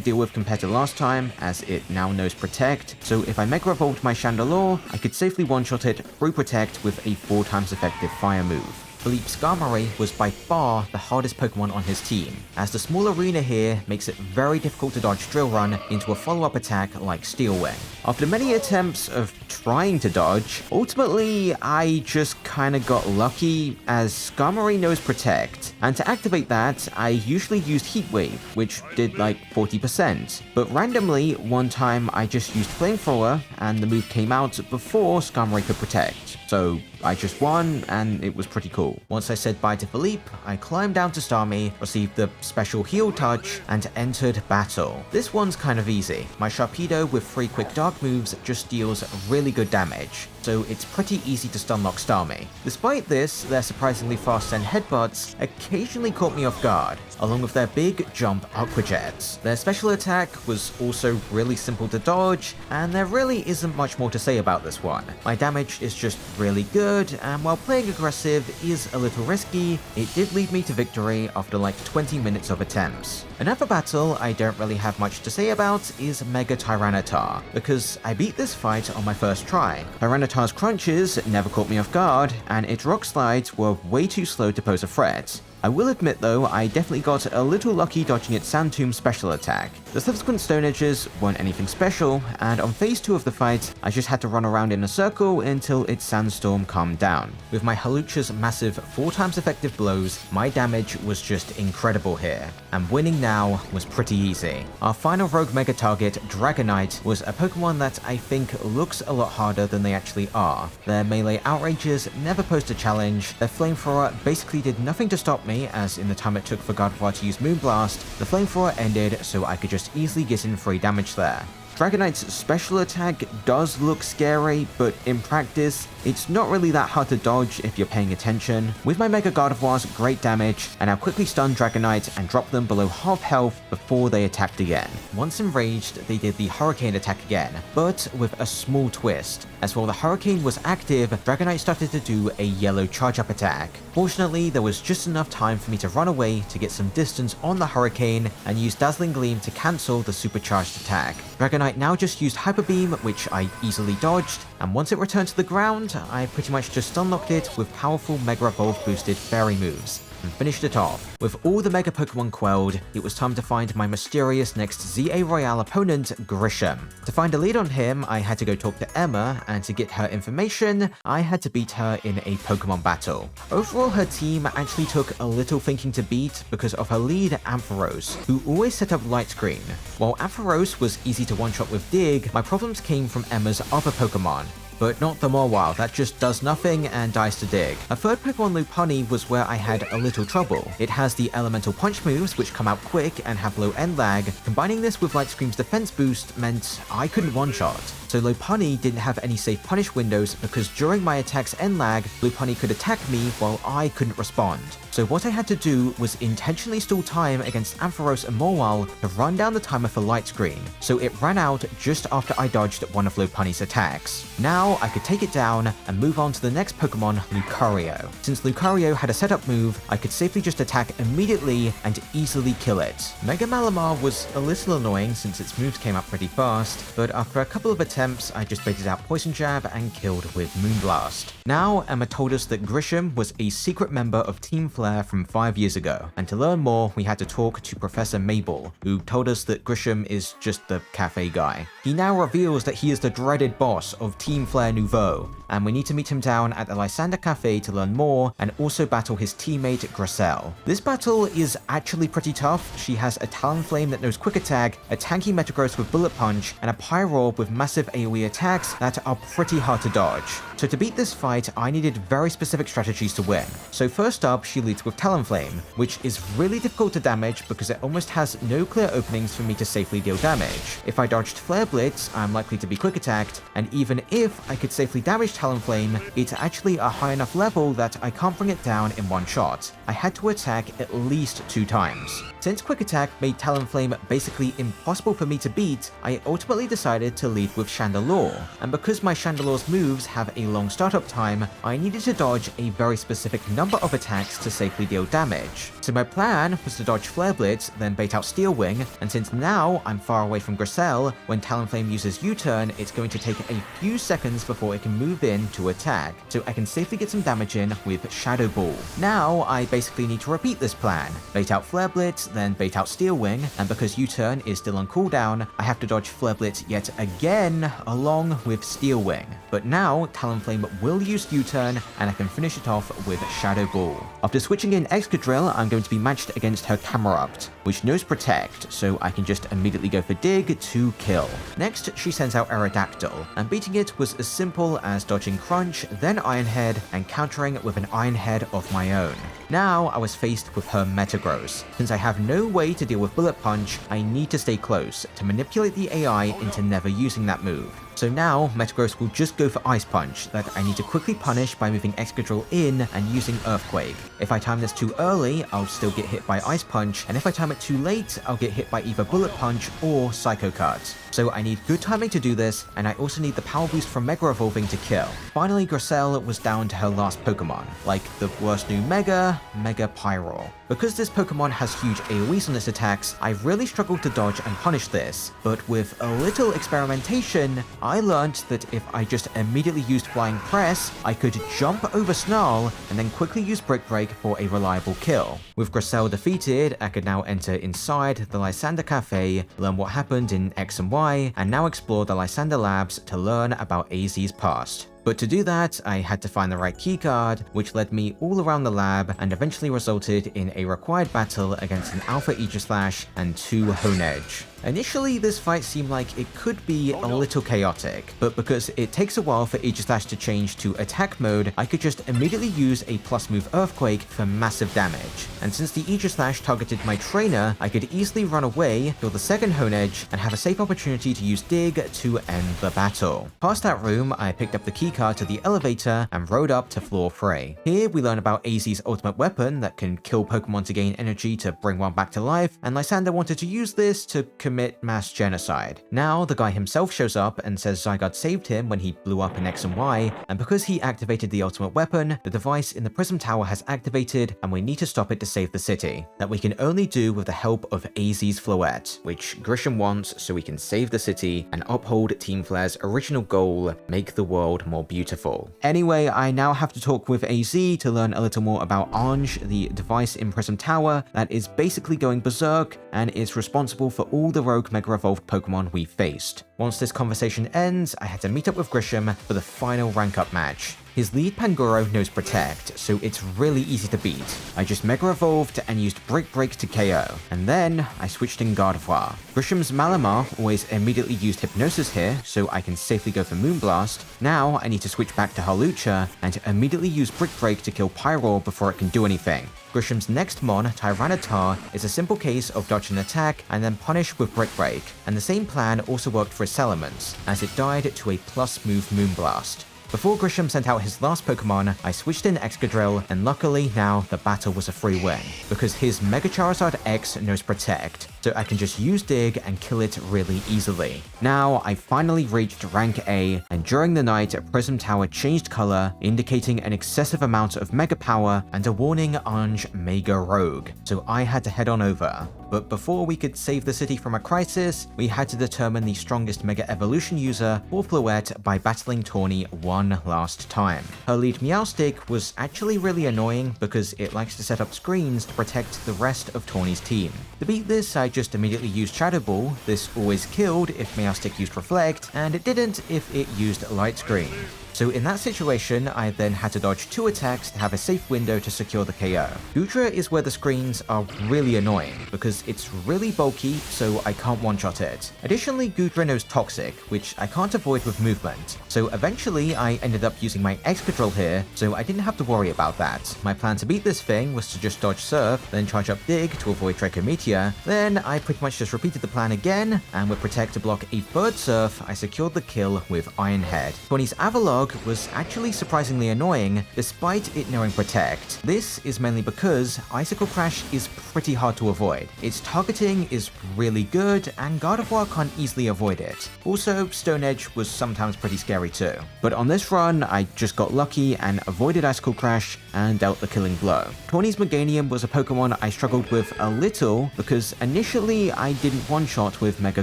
deal with compared to last time, as it now knows Protect, so if I Mega Evolved my Chandelure, I could safely one-shot it through Protect with a 4 times effective Fire move. Philippe Skarmory was by far the hardest Pokemon on his team, as the small arena here makes it very difficult to dodge Drill Run into a follow-up attack like Steel Wing. After many attempts of trying to dodge, ultimately I just kinda got lucky, as Skarmory knows Protect, and to activate that, I usually used Heat Wave, which did like 40%, but randomly, one time I just used Flamethrower, and the move came out before Skarmory could Protect, so I just won, and it was pretty cool. Once I said bye to Philippe, I climbed down to Starmie, received the special Heal Touch, and entered battle. This one's kind of easy. My Sharpedo with 3 quick dark moves just deals really good damage, so it's pretty easy to stunlock Starmie. Despite this, their surprisingly fast Send Headbutts occasionally caught me off guard, along with their big jump Aqua Jets. Their special attack was also really simple to dodge, and there really isn't much more to say about this one. My damage is just really good, and while playing aggressive is a little risky, it did lead me to victory after like 20 minutes of attempts. Another battle I don't really have much to say about is Mega Tyranitar, because I beat this fight on my first try. Tyranitar's crunches never caught me off guard, and its rock slides were way too slow to pose a threat. I will admit though, I definitely got a little lucky dodging its Sand Tomb special attack. The subsequent Stone Edges weren't anything special, and on phase 2 of the fight, I just had to run around in a circle until its Sandstorm calmed down. With my Halucha's massive 4 times effective blows, my damage was just incredible here, and winning now was pretty easy. Our final Rogue Mega target, Dragonite, was a Pokemon that I think looks a lot harder than they actually are. Their melee outrages never posed a challenge, their Flamethrower basically did nothing to stop me, as in the time it took for Gardevoir to use Moonblast, the Flamethrower ended so I could just easily get in free damage there. Dragonite's special attack does look scary, but in practice, it's not really that hard to dodge if you're paying attention. With my Mega Gardevoir's great damage, and I'll quickly stun Dragonite and drop them below half health before they attacked again. Once enraged, they did the Hurricane attack again, but with a small twist, as while the Hurricane was active, Dragonite started to do a yellow charge-up attack. Fortunately, there was just enough time for me to run away to get some distance on the Hurricane and use Dazzling Gleam to cancel the supercharged attack. Dragonite Fortnite now just used Hyper Beam, which I easily dodged, and once it returned to the ground, I pretty much just unlocked it with powerful Mega Evolve boosted fairy moves and finished it off. With all the Mega Pokemon quelled, it was time to find my mysterious next ZA Royale opponent, Grisham. To find a lead on him, I had to go talk to Emma, and to get her information, I had to beat her in a Pokemon battle. Overall, her team actually took a little thinking to beat because of her lead, Ampharos, who always set up Light Screen. While Ampharos was easy to one-shot with Dig, my problems came from Emma's other Pokemon, but not the Mawile, that just does nothing and dies to Dig. A third Pokemon, Lopunny, was where I had a little trouble. It has the Elemental Punch moves, which come out quick and have low end lag. Combining this with Light Scream's defense boost meant I couldn't one-shot. So Lopunny didn't have any safe punish windows because during my attack's end lag, Lopunny could attack me while I couldn't respond. So what I had to do was intentionally stall time against Ampharos and Mawile to run down the timer for Light Screen, so it ran out just after I dodged one of Lopunny's attacks. Now I could take it down and move on to the next Pokemon, Lucario. Since Lucario had a setup move, I could safely just attack immediately and easily kill it. Mega Malamar was a little annoying since its moves came up pretty fast, but after a couple of attempts, I just baited out Poison Jab and killed with Moonblast. Now Emma told us that Grisham was a secret member of Team Flare from 5 years ago, and to learn more, we had to talk to Professor Mabel, who told us that Grisham is just the cafe guy. He now reveals that he is the dreaded boss of Team Flare Nouveau, and we need to meet him down at the Lysander Cafe to learn more and also battle his teammate Grissel. This battle is actually pretty tough. She has a Talonflame that knows Quick Attack, a tanky Metagross with Bullet Punch, and a Pyroar with massive AoE attacks that are pretty hard to dodge. So to beat this fight, I needed very specific strategies to win. So first up, she leads with Talonflame, which is really difficult to damage because it almost has no clear openings for me to safely deal damage. If I dodged Flare Blitz, I'm likely to be quick attacked, and even if I could safely damage Talonflame, it's actually a high enough level that I can't bring it down in one shot. I had to attack at least 2 times. Since Quick Attack made Talonflame basically impossible for me to beat, I ultimately decided to lead with Chandelure, and because my Chandelure's moves have a long startup time, I needed to dodge a very specific number of attacks to safely deal damage. So my plan was to dodge Flare Blitz, then bait out Steel Wing, and since now I'm far away from Grissel, when Talonflame uses U-turn, it's going to take a few seconds before it can move in to attack, so I can safely get some damage in with Shadow Ball. Now I basically need to repeat this plan. Bait out Flare Blitz, then bait out Steel Wing, and because U-turn is still on cooldown, I have to dodge Flare Blitz yet again along with Steel Wing. But now Talonflame will use U-turn, and I can finish it off with Shadow Ball. After switching in Excadrill, I'm going to be matched against her Camerupt, which knows Protect, so I can just immediately go for Dig to kill. Next, she sends out Aerodactyl, and beating it was as simple as dodging Crunch, then Iron Head, and countering with an Iron Head of my own. Now I was faced with her Metagross. Since I have no way to deal with Bullet Punch, I need to stay close to manipulate the AI into never using that move. So now, Metagross will just go for Ice Punch that I need to quickly punish by moving Excadrill in and using Earthquake. If I time this too early, I'll still get hit by Ice Punch, and if I time it too late, I'll get hit by either Bullet Punch or Psycho Cut. So I need good timing to do this, and I also need the power boost from Mega Evolving to kill. Finally, Grissel was down to her last Pokemon, like the worst new Mega Pyroar. Because this Pokemon has huge AoEs on its attacks, I really struggled to dodge and punish this, but with a little experimentation, I learned that if I just immediately used Flying Press, I could jump over Snarl and then quickly use Brick Break for a reliable kill. With Grissel defeated, I could now enter inside the Lysander Cafe, learn what happened in X and Y, and now explore the Lysander Labs to learn about AZ's past. But to do that, I had to find the right keycard, which led me all around the lab and eventually resulted in a required battle against an Alpha Aegislash and 2 Honedge. Initially, this fight seemed like it could be a little chaotic, but because it takes a while for Aegislash to change to attack mode, I could just immediately use a plus move Earthquake for massive damage. And since the Aegislash targeted my trainer, I could easily run away, kill the second Honedge, and have a safe opportunity to use Dig to end the battle. Past that room, I picked up the keycard to the elevator and rode up to floor 3. Here, we learn about AZ's ultimate weapon that can kill Pokemon to gain energy to bring one back to life, and Lysander wanted to use this to commit mass genocide. Now, the guy himself shows up and says Zygarde saved him when he blew up in X and Y, and because he activated the ultimate weapon, the device in the Prism Tower has activated and we need to stop it to save the city. That we can only do with the help of AZ's Floette, which Grisham wants so we can save the city and uphold Team Flare's original goal, make the world more beautiful. Anyway, I now have to talk with AZ to learn a little more about Ange, the device in Prism Tower that is basically going berserk and is responsible for all the rogue Mega Evolved Pokemon we faced. Once this conversation ends, I had to meet up with Grisham for the final rank up match. His lead Pangoro knows Protect, so it's really easy to beat. I just Mega Evolved and used Brick Break to KO, and then I switched in Gardevoir. Grisham's Malamar always immediately used Hypnosis here, so I can safely go for Moonblast. Now I need to switch back to Hawlucha and immediately use Brick Break to kill Pyroar before it can do anything. Grisham's next mon, Tyranitar, is a simple case of dodge an attack and then punish with Brick Break, and the same plan also worked for Salamence, as it died to a plus move Moonblast. Before Grisham sent out his last Pokemon, I switched in Excadrill, and luckily now the battle was a free win, because his Mega Charizard X knows Protect, so I can just use Dig and kill it really easily. Now, I finally reached rank A, and during the night, Prism Tower changed color, indicating an excessive amount of Mega Power and a warning Ange Mega Rogue, so I had to head on over. But before we could save the city from a crisis, we had to determine the strongest Mega Evolution user for Floette by battling Tawny one last time. Her lead Meowstic was actually really annoying because it likes to set up screens to protect the rest of Tawny's team. To beat this, I just immediately used Shadow Ball. This always killed if Meowstic used Reflect, and it didn't if it used Light Screen. So in that situation, I then had to dodge 2 attacks to have a safe window to secure the KO. Goodra is where the screens are really annoying, because it's really bulky, so I can't one-shot it. Additionally, Goodra knows Toxic, which I can't avoid with movement. So eventually, I ended up using my Excadrill here, so I didn't have to worry about that. My plan to beat this thing was to just dodge Surf, then charge up Dig to avoid Draco Meteor. Then I pretty much just repeated the plan again, and with Protect to block a third Surf, I secured the kill with Iron Head. Tawny's Avalugg was actually surprisingly annoying, despite it knowing Protect. This is mainly because Icicle Crash is pretty hard to avoid. Its targeting is really good, and Gardevoir can't easily avoid it. Also, Stone Edge was sometimes pretty scary too. But on this run, I just got lucky and avoided Icicle Crash and dealt the killing blow. Tawny's Meganium was a Pokemon I struggled with a little because initially I didn't one-shot with Mega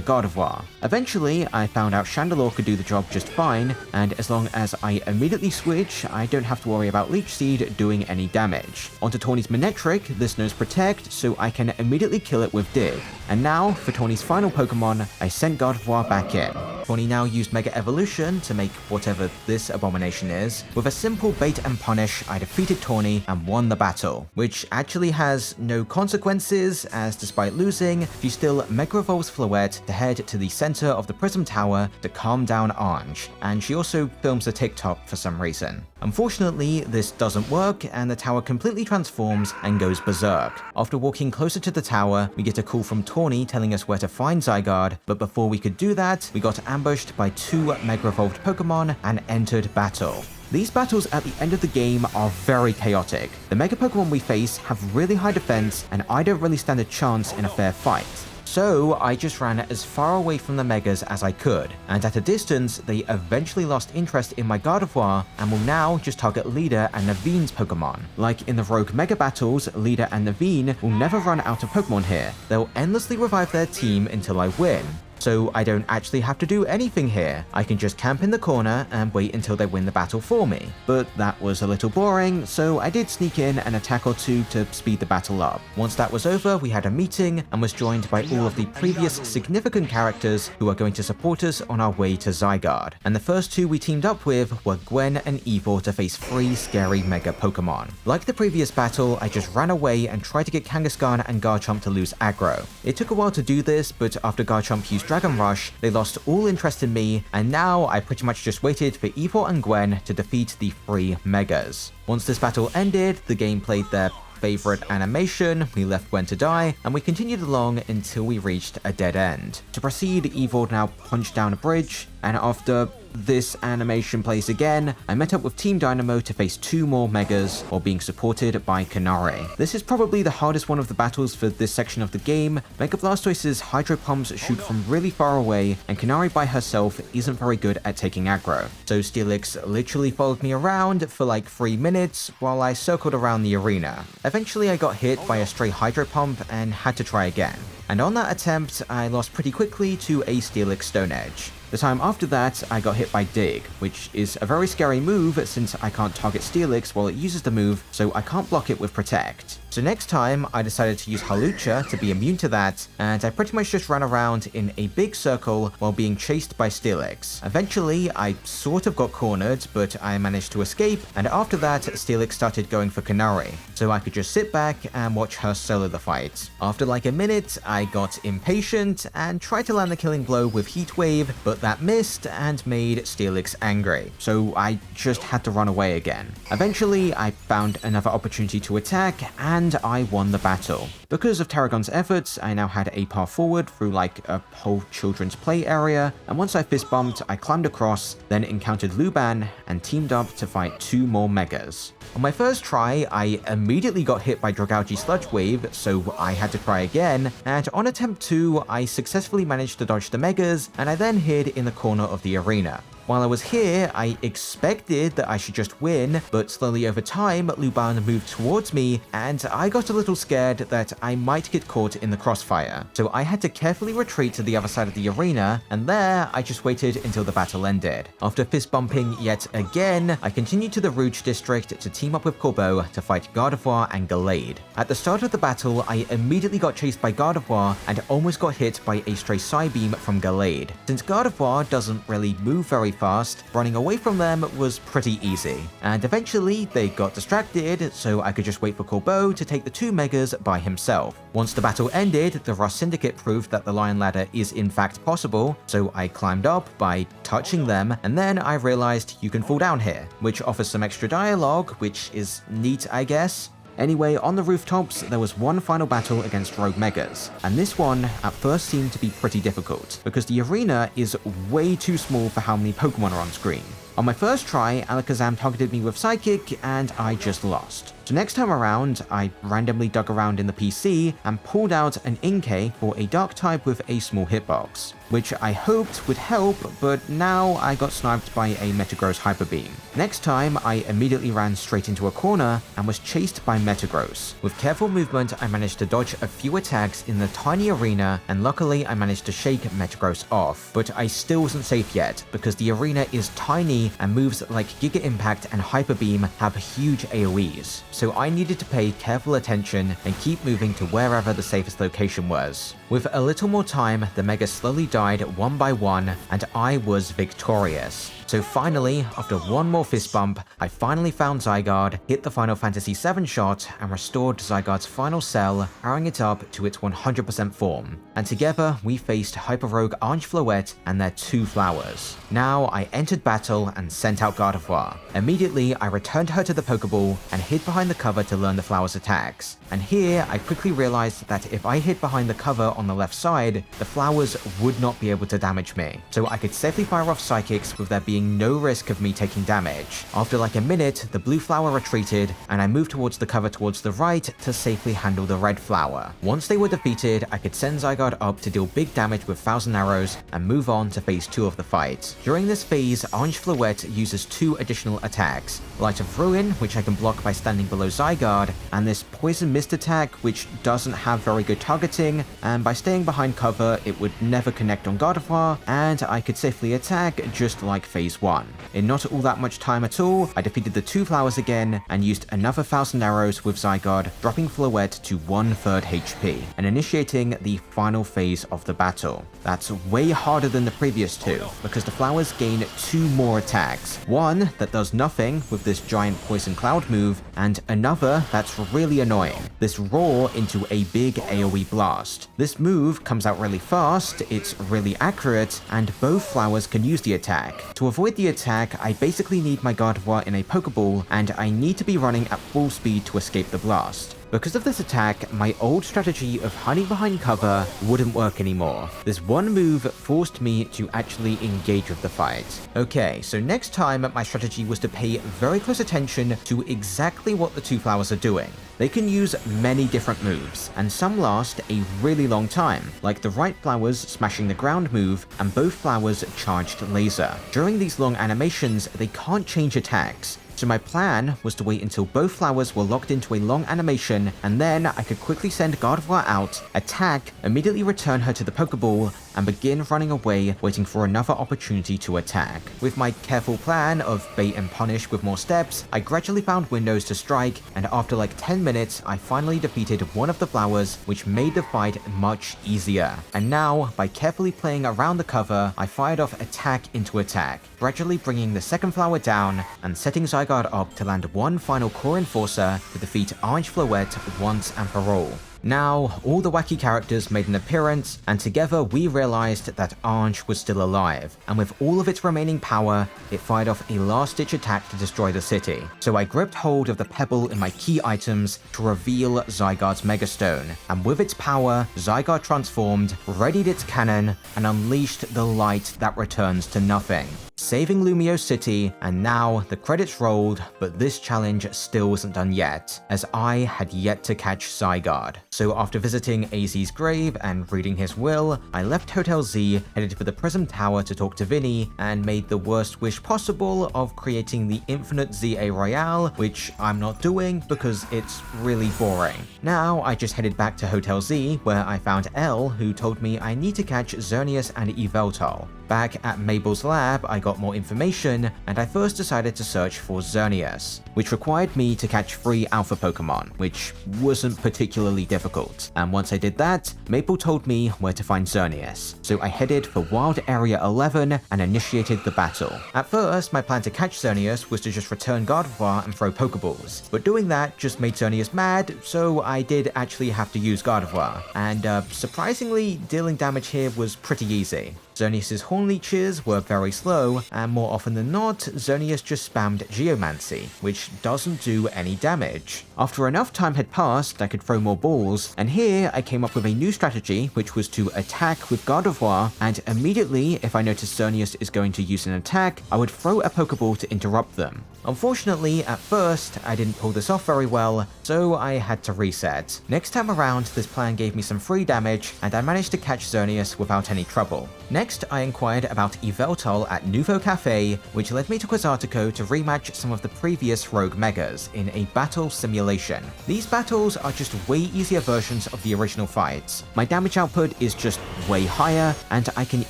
Gardevoir. Eventually, I found out Chandelure could do the job just fine, and as long as I immediately switch, I don't have to worry about Leech Seed doing any damage. Onto Tawny's Manectric, this knows Protect, so I can immediately kill it with Dig. And now, for Tawny's final Pokemon, I sent Gardevoir back in. Tawny now used Mega Evolution to make whatever this abomination is. With a simple bait and punish, I defeated Tawny and won the battle, which actually has no consequences, as despite losing, she still Mega Evolves Floette to head to the center of the Prism Tower to calm down Ange, and she also films a TikTok for some reason. Unfortunately, this doesn't work, and the tower completely transforms and goes berserk. After walking closer to the tower, we get a call from Tawny telling us where to find Zygarde, but before we could do that, we got ambushed by 2 Mega Evolved Pokemon and entered battle. These battles at the end of the game are very chaotic. The Mega Pokemon we face have really high defense, and I don't really stand a chance in a fair fight. So I just ran as far away from the Megas as I could, and at a distance, they eventually lost interest in my Gardevoir and will now just target Leader and Naveen's Pokemon. Like in the Rogue Mega Battles, Leader and Naveen will never run out of Pokemon here. They'll endlessly revive their team until I win. So I don't actually have to do anything here. I can just camp in the corner and wait until they win the battle for me. But that was a little boring, so I did sneak in an attack or 2 to speed the battle up. Once that was over, we had a meeting and was joined by all of the previous significant characters who are going to support us on our way to Zygarde. And the first 2 we teamed up with were Gwen and Eivor to face 3 scary Mega Pokemon. Like the previous battle, I just ran away and tried to get Kangaskhan and Garchomp to lose aggro. It took a while to do this, but after Garchomp used Dragon Rush, they lost all interest in me, and now I pretty much just waited for Eivor and Gwen to defeat the 3 Megas. Once this battle ended, the game played their favorite animation, we left Gwen to die, and we continued along until we reached a dead end. To proceed, Eivor now punched down a bridge, And after this animation plays again, I met up with Team Dynamo to face 2 more Megas while being supported by Kanare. This is probably the hardest one of the battles for this section of the game. Mega Blastoise's Hydro Pumps shoot from really far away, and Kanare by herself isn't very good at taking aggro. So Steelix literally followed me around for like 3 minutes while I circled around the arena. Eventually I got hit by a stray Hydro Pump and had to try again. And on that attempt, I lost pretty quickly to a Steelix Stone Edge. The time after that, I got hit by Dig, which is a very scary move since I can't target Steelix while it uses the move, so I can't block it with Protect. So next time, I decided to use Hawlucha to be immune to that, and I pretty much just ran around in a big circle while being chased by Steelix. Eventually, I sort of got cornered, but I managed to escape, and after that, Steelix started going for Kanare, so I could just sit back and watch her solo the fight. After like a minute, I got impatient and tried to land the killing blow with Heat Wave, but that missed and made Steelix angry, so I just had to run away again. Eventually, I found another opportunity to attack, and I won the battle. Because of Tarragon's efforts, I now had a path forward through like a whole children's play area, and once I fist bumped, I climbed across, then encountered Luban, and teamed up to fight 2 more Megas. On my first try, I immediately got hit by Dragalge Sludge Wave, so I had to try again, and on attempt 2, I successfully managed to dodge the Megas, and I then hid in the corner of the arena. While I was here, I expected that I should just win, but slowly over time, Luban moved towards me, and I got a little scared that I might get caught in the crossfire. So I had to carefully retreat to the other side of the arena, and there, I just waited until the battle ended. After fist bumping yet again, I continued to the Rouge district to team up with Corbeau to fight Gardevoir and Gallade. At the start of the battle, I immediately got chased by Gardevoir and almost got hit by a stray Psybeam from Gallade. Since Gardevoir doesn't really move very fast, running away from them was pretty easy. And eventually, they got distracted, so I could just wait for Corbeau to take the 2 Megas by himself. Once the battle ended, the Rust Syndicate proved that the Lion Ladder is in fact possible, so I climbed up by touching them, and then I realized you can fall down here, which offers some extra dialogue, which is neat, I guess. Anyway, on the rooftops, there was one final battle against Rogue Megas, and this one at first seemed to be pretty difficult, because the arena is way too small for how many Pokemon are on screen. On my first try, Alakazam targeted me with Psychic, and I just lost. So next time around, I randomly dug around in the PC and pulled out an Inkay for a Dark type with a small hitbox, which I hoped would help, but now I got sniped by a Metagross Hyper Beam. Next time, I immediately ran straight into a corner and was chased by Metagross. With careful movement, I managed to dodge a few attacks in the tiny arena, and luckily I managed to shake Metagross off. But I still wasn't safe yet, because the arena is tiny and moves like Giga Impact and Hyper Beam have huge AoEs. So I needed to pay careful attention and keep moving to wherever the safest location was. With a little more time, the Megas slowly died one by one, and I was victorious. So finally, after one more fist bump, I finally found Zygarde, hit the Final Fantasy VII shot, and restored Zygarde's final cell, powering it up to its 100% form. And together, we faced Hyper Rogue Orange Floette and their 2 flowers. Now, I entered battle and sent out Gardevoir. Immediately, I returned her to the Pokeball and hid behind the cover to learn the flower's attacks. And here, I quickly realized that if I hid behind the cover on the left side, the flowers would not be able to damage me. So I could safely fire off Psychics with there being no risk of me taking damage. After like a minute, the blue flower retreated, and I moved towards the cover towards the right to safely handle the red flower. Once they were defeated, I could send Zygarde up to deal big damage with 1000 arrows and move on to phase 2 of the fight. During this phase, Orange Floette uses 2 additional attacks: Light of Ruin, which I can block by standing below Zygarde, and this Poison Mist attack, which doesn't have very good targeting, and by staying behind cover, it would never connect on Gardevoir, and I could safely attack just like phase 1. In not all that much time at all, I defeated the 2 flowers again and used another 1000 arrows with Zygarde, dropping Floette to 1/3 HP, and initiating the final phase of the battle. That's way harder than the previous 2, because the flowers gain 2 more attacks. One that does nothing with this giant Poison Cloud move, and another that's really annoying, this Roar into a big AoE blast. This move comes out really fast, it's really accurate, and both flowers can use the attack. To avoid avoid the attack, I basically need my Gardevoir in a Pokeball, and I need to be running at full speed to escape the blast. Because of this attack, my old strategy of hiding behind cover wouldn't work anymore. This one move forced me to actually engage with the fight. Okay, so next time my strategy was to pay very close attention to exactly what the two flowers are doing. They can use many different moves, and some last a really long time, like the right flowers smashing the ground move and both flowers charged laser. During these long animations, they can't change attacks. So my plan was to wait until both flowers were locked into a long animation, and then I could quickly send Gardevoir out, attack, immediately return her to the Pokeball, and begin running away, waiting for another opportunity to attack. With my careful plan of bait and punish with more steps, I gradually found windows to strike, and after like 10 minutes, I finally defeated one of the flowers, which made the fight much easier. And now, by carefully playing around the cover, I fired off attack into attack, gradually bringing the second flower down, and setting Zygarde up to land one final core enforcer to defeat Orange Floette once and for all. Now, all the wacky characters made an appearance, and together we realized that Orange was still alive, and with all of its remaining power, it fired off a last-ditch attack to destroy the city. So I gripped hold of the pebble in my key items to reveal Zygarde's Megastone, and with its power, Zygarde transformed, readied its cannon, and unleashed the light that returns to nothing, saving Lumio City. And now the credits rolled, but this challenge still wasn't done yet, as I had yet to catch Zygarde. So after visiting AZ's grave and reading his will, I left Hotel Z, headed for the Prism Tower to talk to Vinny, and made the worst wish possible of creating the infinite ZA Royale, which I'm not doing because it's really boring. Now I just headed back to Hotel Z, where I found Elle, who told me I need to catch Xerneas and Yveltal. Back at Mabel's lab, I got more information, and I first decided to search for Xerneas, which required me to catch 3 Alpha Pokemon, which wasn't particularly difficult. And once I did that, Maple told me where to find Xerneas, so I headed for Wild Area 11 and initiated the battle. At first, my plan to catch Xerneas was to just return Gardevoir and throw Pokeballs, but doing that just made Xerneas mad, so I did actually have to use Gardevoir, and surprisingly, dealing damage here was pretty easy. Xerneas' Horn Leeches were very slow, and more often than not, Xerneas just spammed Geomancy, which doesn't do any damage. After enough time had passed, I could throw more balls, and here I came up with a new strategy, which was to attack with Gardevoir, and immediately, if I noticed Xerneas is going to use an attack, I would throw a Pokeball to interrupt them. Unfortunately, at first, I didn't pull this off very well, so I had to reset. Next time around, this plan gave me some free damage, and I managed to catch Xerneas without any trouble. Next, I inquired about Yveltal at Nouveau Cafe, which led me to Quasartico to rematch some of the previous Rogue Megas in a battle simulation. These battles are just way easier versions of the original fights. My damage output is just way higher, and I can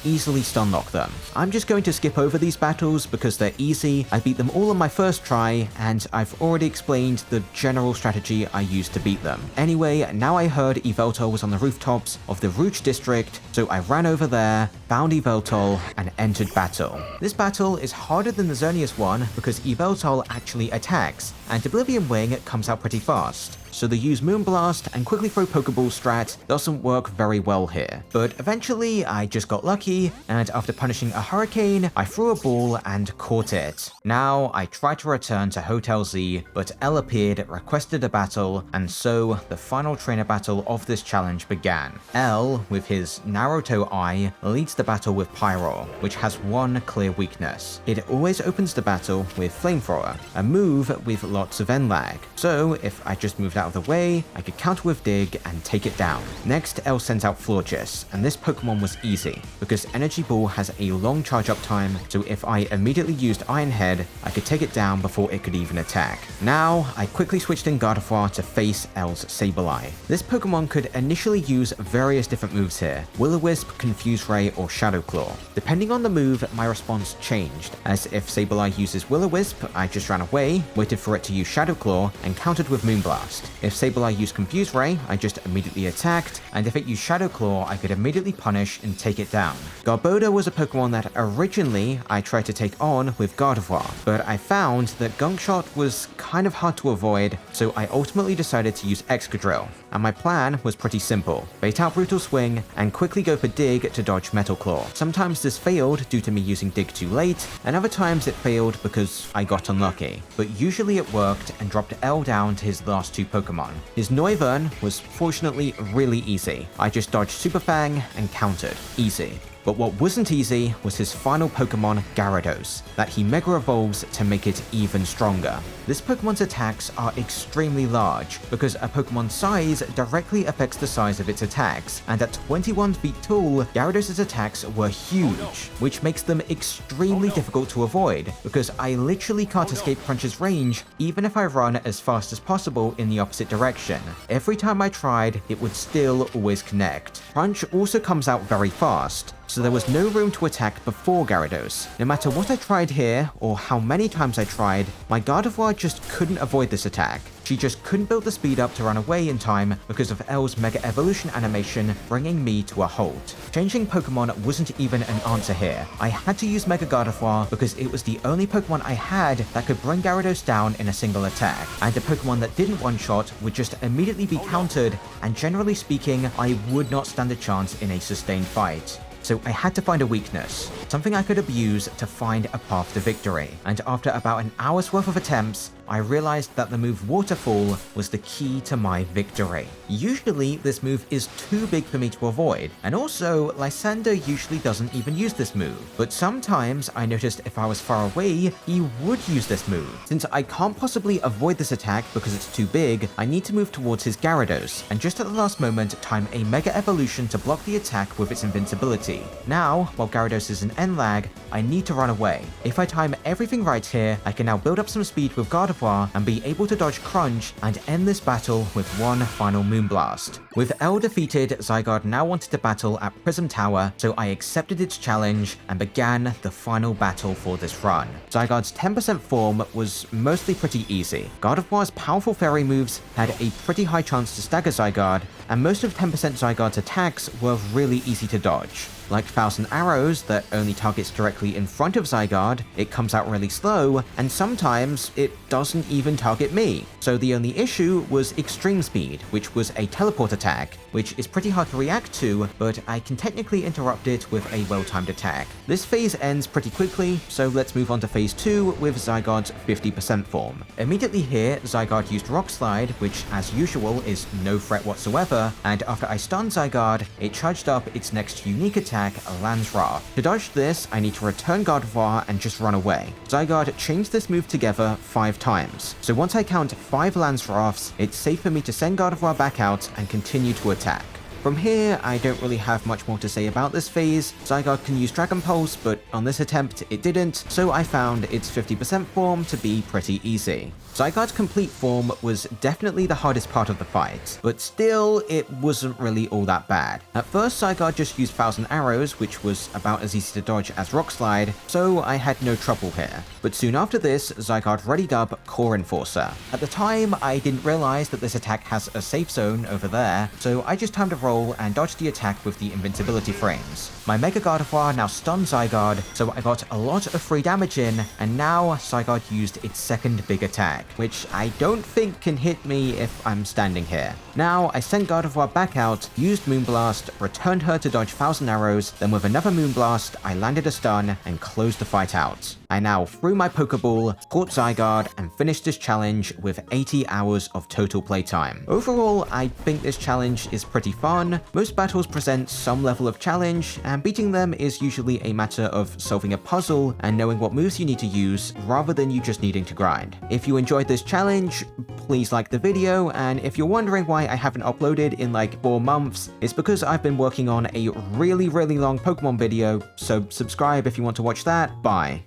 easily stun lock them. I'm just going to skip over these battles because they're easy. I beat them all on my first try, and I've already explained the general strategy I used to beat them. Anyway, now I heard Yveltal was on the rooftops of the Rouge district, so I ran over there, found Yveltal, and entered battle. This battle is harder than the Xerneas one because Yveltal actually attacks, and Oblivion Wing comes out pretty fast. So the use Moonblast and quickly throw Pokeball strat doesn't work very well here. But eventually, I just got lucky, and after punishing a Hurricane, I threw a ball and caught it. Now, I tried to return to Hotel Z, but Elle appeared, requested a battle, and so the final trainer battle of this challenge began. Elle, with his Naruto eye, leads the battle with Pyroar, which has one clear weakness. It always opens the battle with Flamethrower, a move with lots of end lag. So if I just moved out of the way, I could counter with Dig and take it down. Next, Elle sends out Florges, and this Pokemon was easy, because Energy Ball has a long charge up time, so if I immediately used Iron Head, I could take it down before it could even attack. Now, I quickly switched in Gardevoir to face Elle's Sableye. This Pokemon could initially use various different moves here: Will-O-Wisp, Confuse Ray, or Shadow Claw. Depending on the move, my response changed, as if Sableye uses Will-O-Wisp, I just ran away, waited for it to use Shadow Claw, and countered with Moonblast. If Sableye used Confuse Ray, I just immediately attacked, and if it used Shadow Claw, I could immediately punish and take it down. Garbodor was a Pokemon that originally I tried to take on with Gardevoir, but I found that Gunk Shot was kind of hard to avoid, so I ultimately decided to use Excadrill. And my plan was pretty simple: bait out Brutal Swing and quickly go for Dig to dodge Metal Claw. Sometimes this failed due to me using Dig too late, and other times it failed because I got unlucky. But usually it worked and dropped L down to his last two Pokemon. His Noivern was fortunately really easy. I just dodged Super Fang and countered. Easy. But what wasn't easy was his final Pokemon, Gyarados, that he Mega Evolves to make it even stronger. This Pokemon's attacks are extremely large, because a Pokemon's size directly affects the size of its attacks, and at 21 feet tall, Gyarados' attacks were huge, which makes them extremely difficult to avoid, because I literally can't escape Crunch's range even if I run as fast as possible in the opposite direction. Every time I tried, it would still always connect. Crunch also comes out very fast, so there was no room to attack before Gyarados. No matter what I tried here, or how many times I tried, my Gardevoir just couldn't avoid this attack. She just couldn't build the speed up to run away in time because of L's Mega Evolution animation bringing me to a halt. Changing Pokemon wasn't even an answer here. I had to use Mega Gardevoir because it was the only Pokemon I had that could bring Gyarados down in a single attack, and a Pokemon that didn't one-shot would just immediately be countered, and generally speaking, I would not stand a chance in a sustained fight. So I had to find a weakness, something I could abuse to find a path to victory. And after about an hour's worth of attempts, I realized that the move Waterfall was the key to my victory. Usually, this move is too big for me to avoid, and also, Lysander usually doesn't even use this move. But sometimes, I noticed if I was far away, he would use this move. Since I can't possibly avoid this attack because it's too big, I need to move towards his Gyarados, and just at the last moment, time a Mega Evolution to block the attack with its invincibility. Now, while Gyarados is an N-lag, I need to run away. If I time everything right here, I can now build up some speed with Gardevoir and be able to dodge Crunch and end this battle with one final Moonblast. With L defeated, Zygarde now wanted to battle at Prism Tower, so I accepted its challenge and began the final battle for this run. Zygarde's 10% form was mostly pretty easy. Gardevoir's powerful fairy moves had a pretty high chance to stagger Zygarde, and most of 10% Zygarde's attacks were really easy to dodge. Like Thousand Arrows that only targets directly in front of Zygarde, it comes out really slow, and sometimes it doesn't even target me. So the only issue was Extreme Speed, which was a teleport attack, which is pretty hard to react to, but I can technically interrupt it with a well-timed attack. This phase ends pretty quickly, so let's move on to phase 2 with Zygarde's 50% form. Immediately here, Zygarde used Rock Slide, which as usual is no threat whatsoever, and after I stunned Zygarde, it charged up its next unique attack, Lance Wrath. To dodge this, I need to return Gardevoir and just run away. Zygarde chains this move together 5 times, so once I count 5 Lance Wraths, it's safe for me to send Gardevoir back out and continue to attack. From here, I don't really have much more to say about this phase. Zygarde can use Dragon Pulse, but on this attempt it didn't, so I found its 50% form to be pretty easy. Zygarde's complete form was definitely the hardest part of the fight, but still, it wasn't really all that bad. At first, Zygarde just used Thousand Arrows, which was about as easy to dodge as Rock Slide, so I had no trouble here. But soon after this, Zygarde readied up Core Enforcer. At the time, I didn't realize that this attack has a safe zone over there, so I just timed a roll and dodged the attack with the invincibility frames. My Mega Gardevoir now stunned Zygarde, so I got a lot of free damage in, and now Zygarde used its second big attack, which I don't think can hit me if I'm standing here. Now, I sent Gardevoir back out, used Moonblast, returned her to dodge Thousand Arrows, then with another Moonblast, I landed a stun and closed the fight out. I now threw my Pokeball, caught Zygarde, and finished this challenge with 80 hours of total playtime. Overall, I think this challenge is pretty fun. Most battles present some level of challenge, and beating them is usually a matter of solving a puzzle and knowing what moves you need to use, rather than you just needing to grind. If you enjoyed this challenge, please like the video, and if you're wondering why I haven't uploaded in like 4 months, it's because I've been working on a really long Pokemon video, so subscribe if you want to watch that. Bye.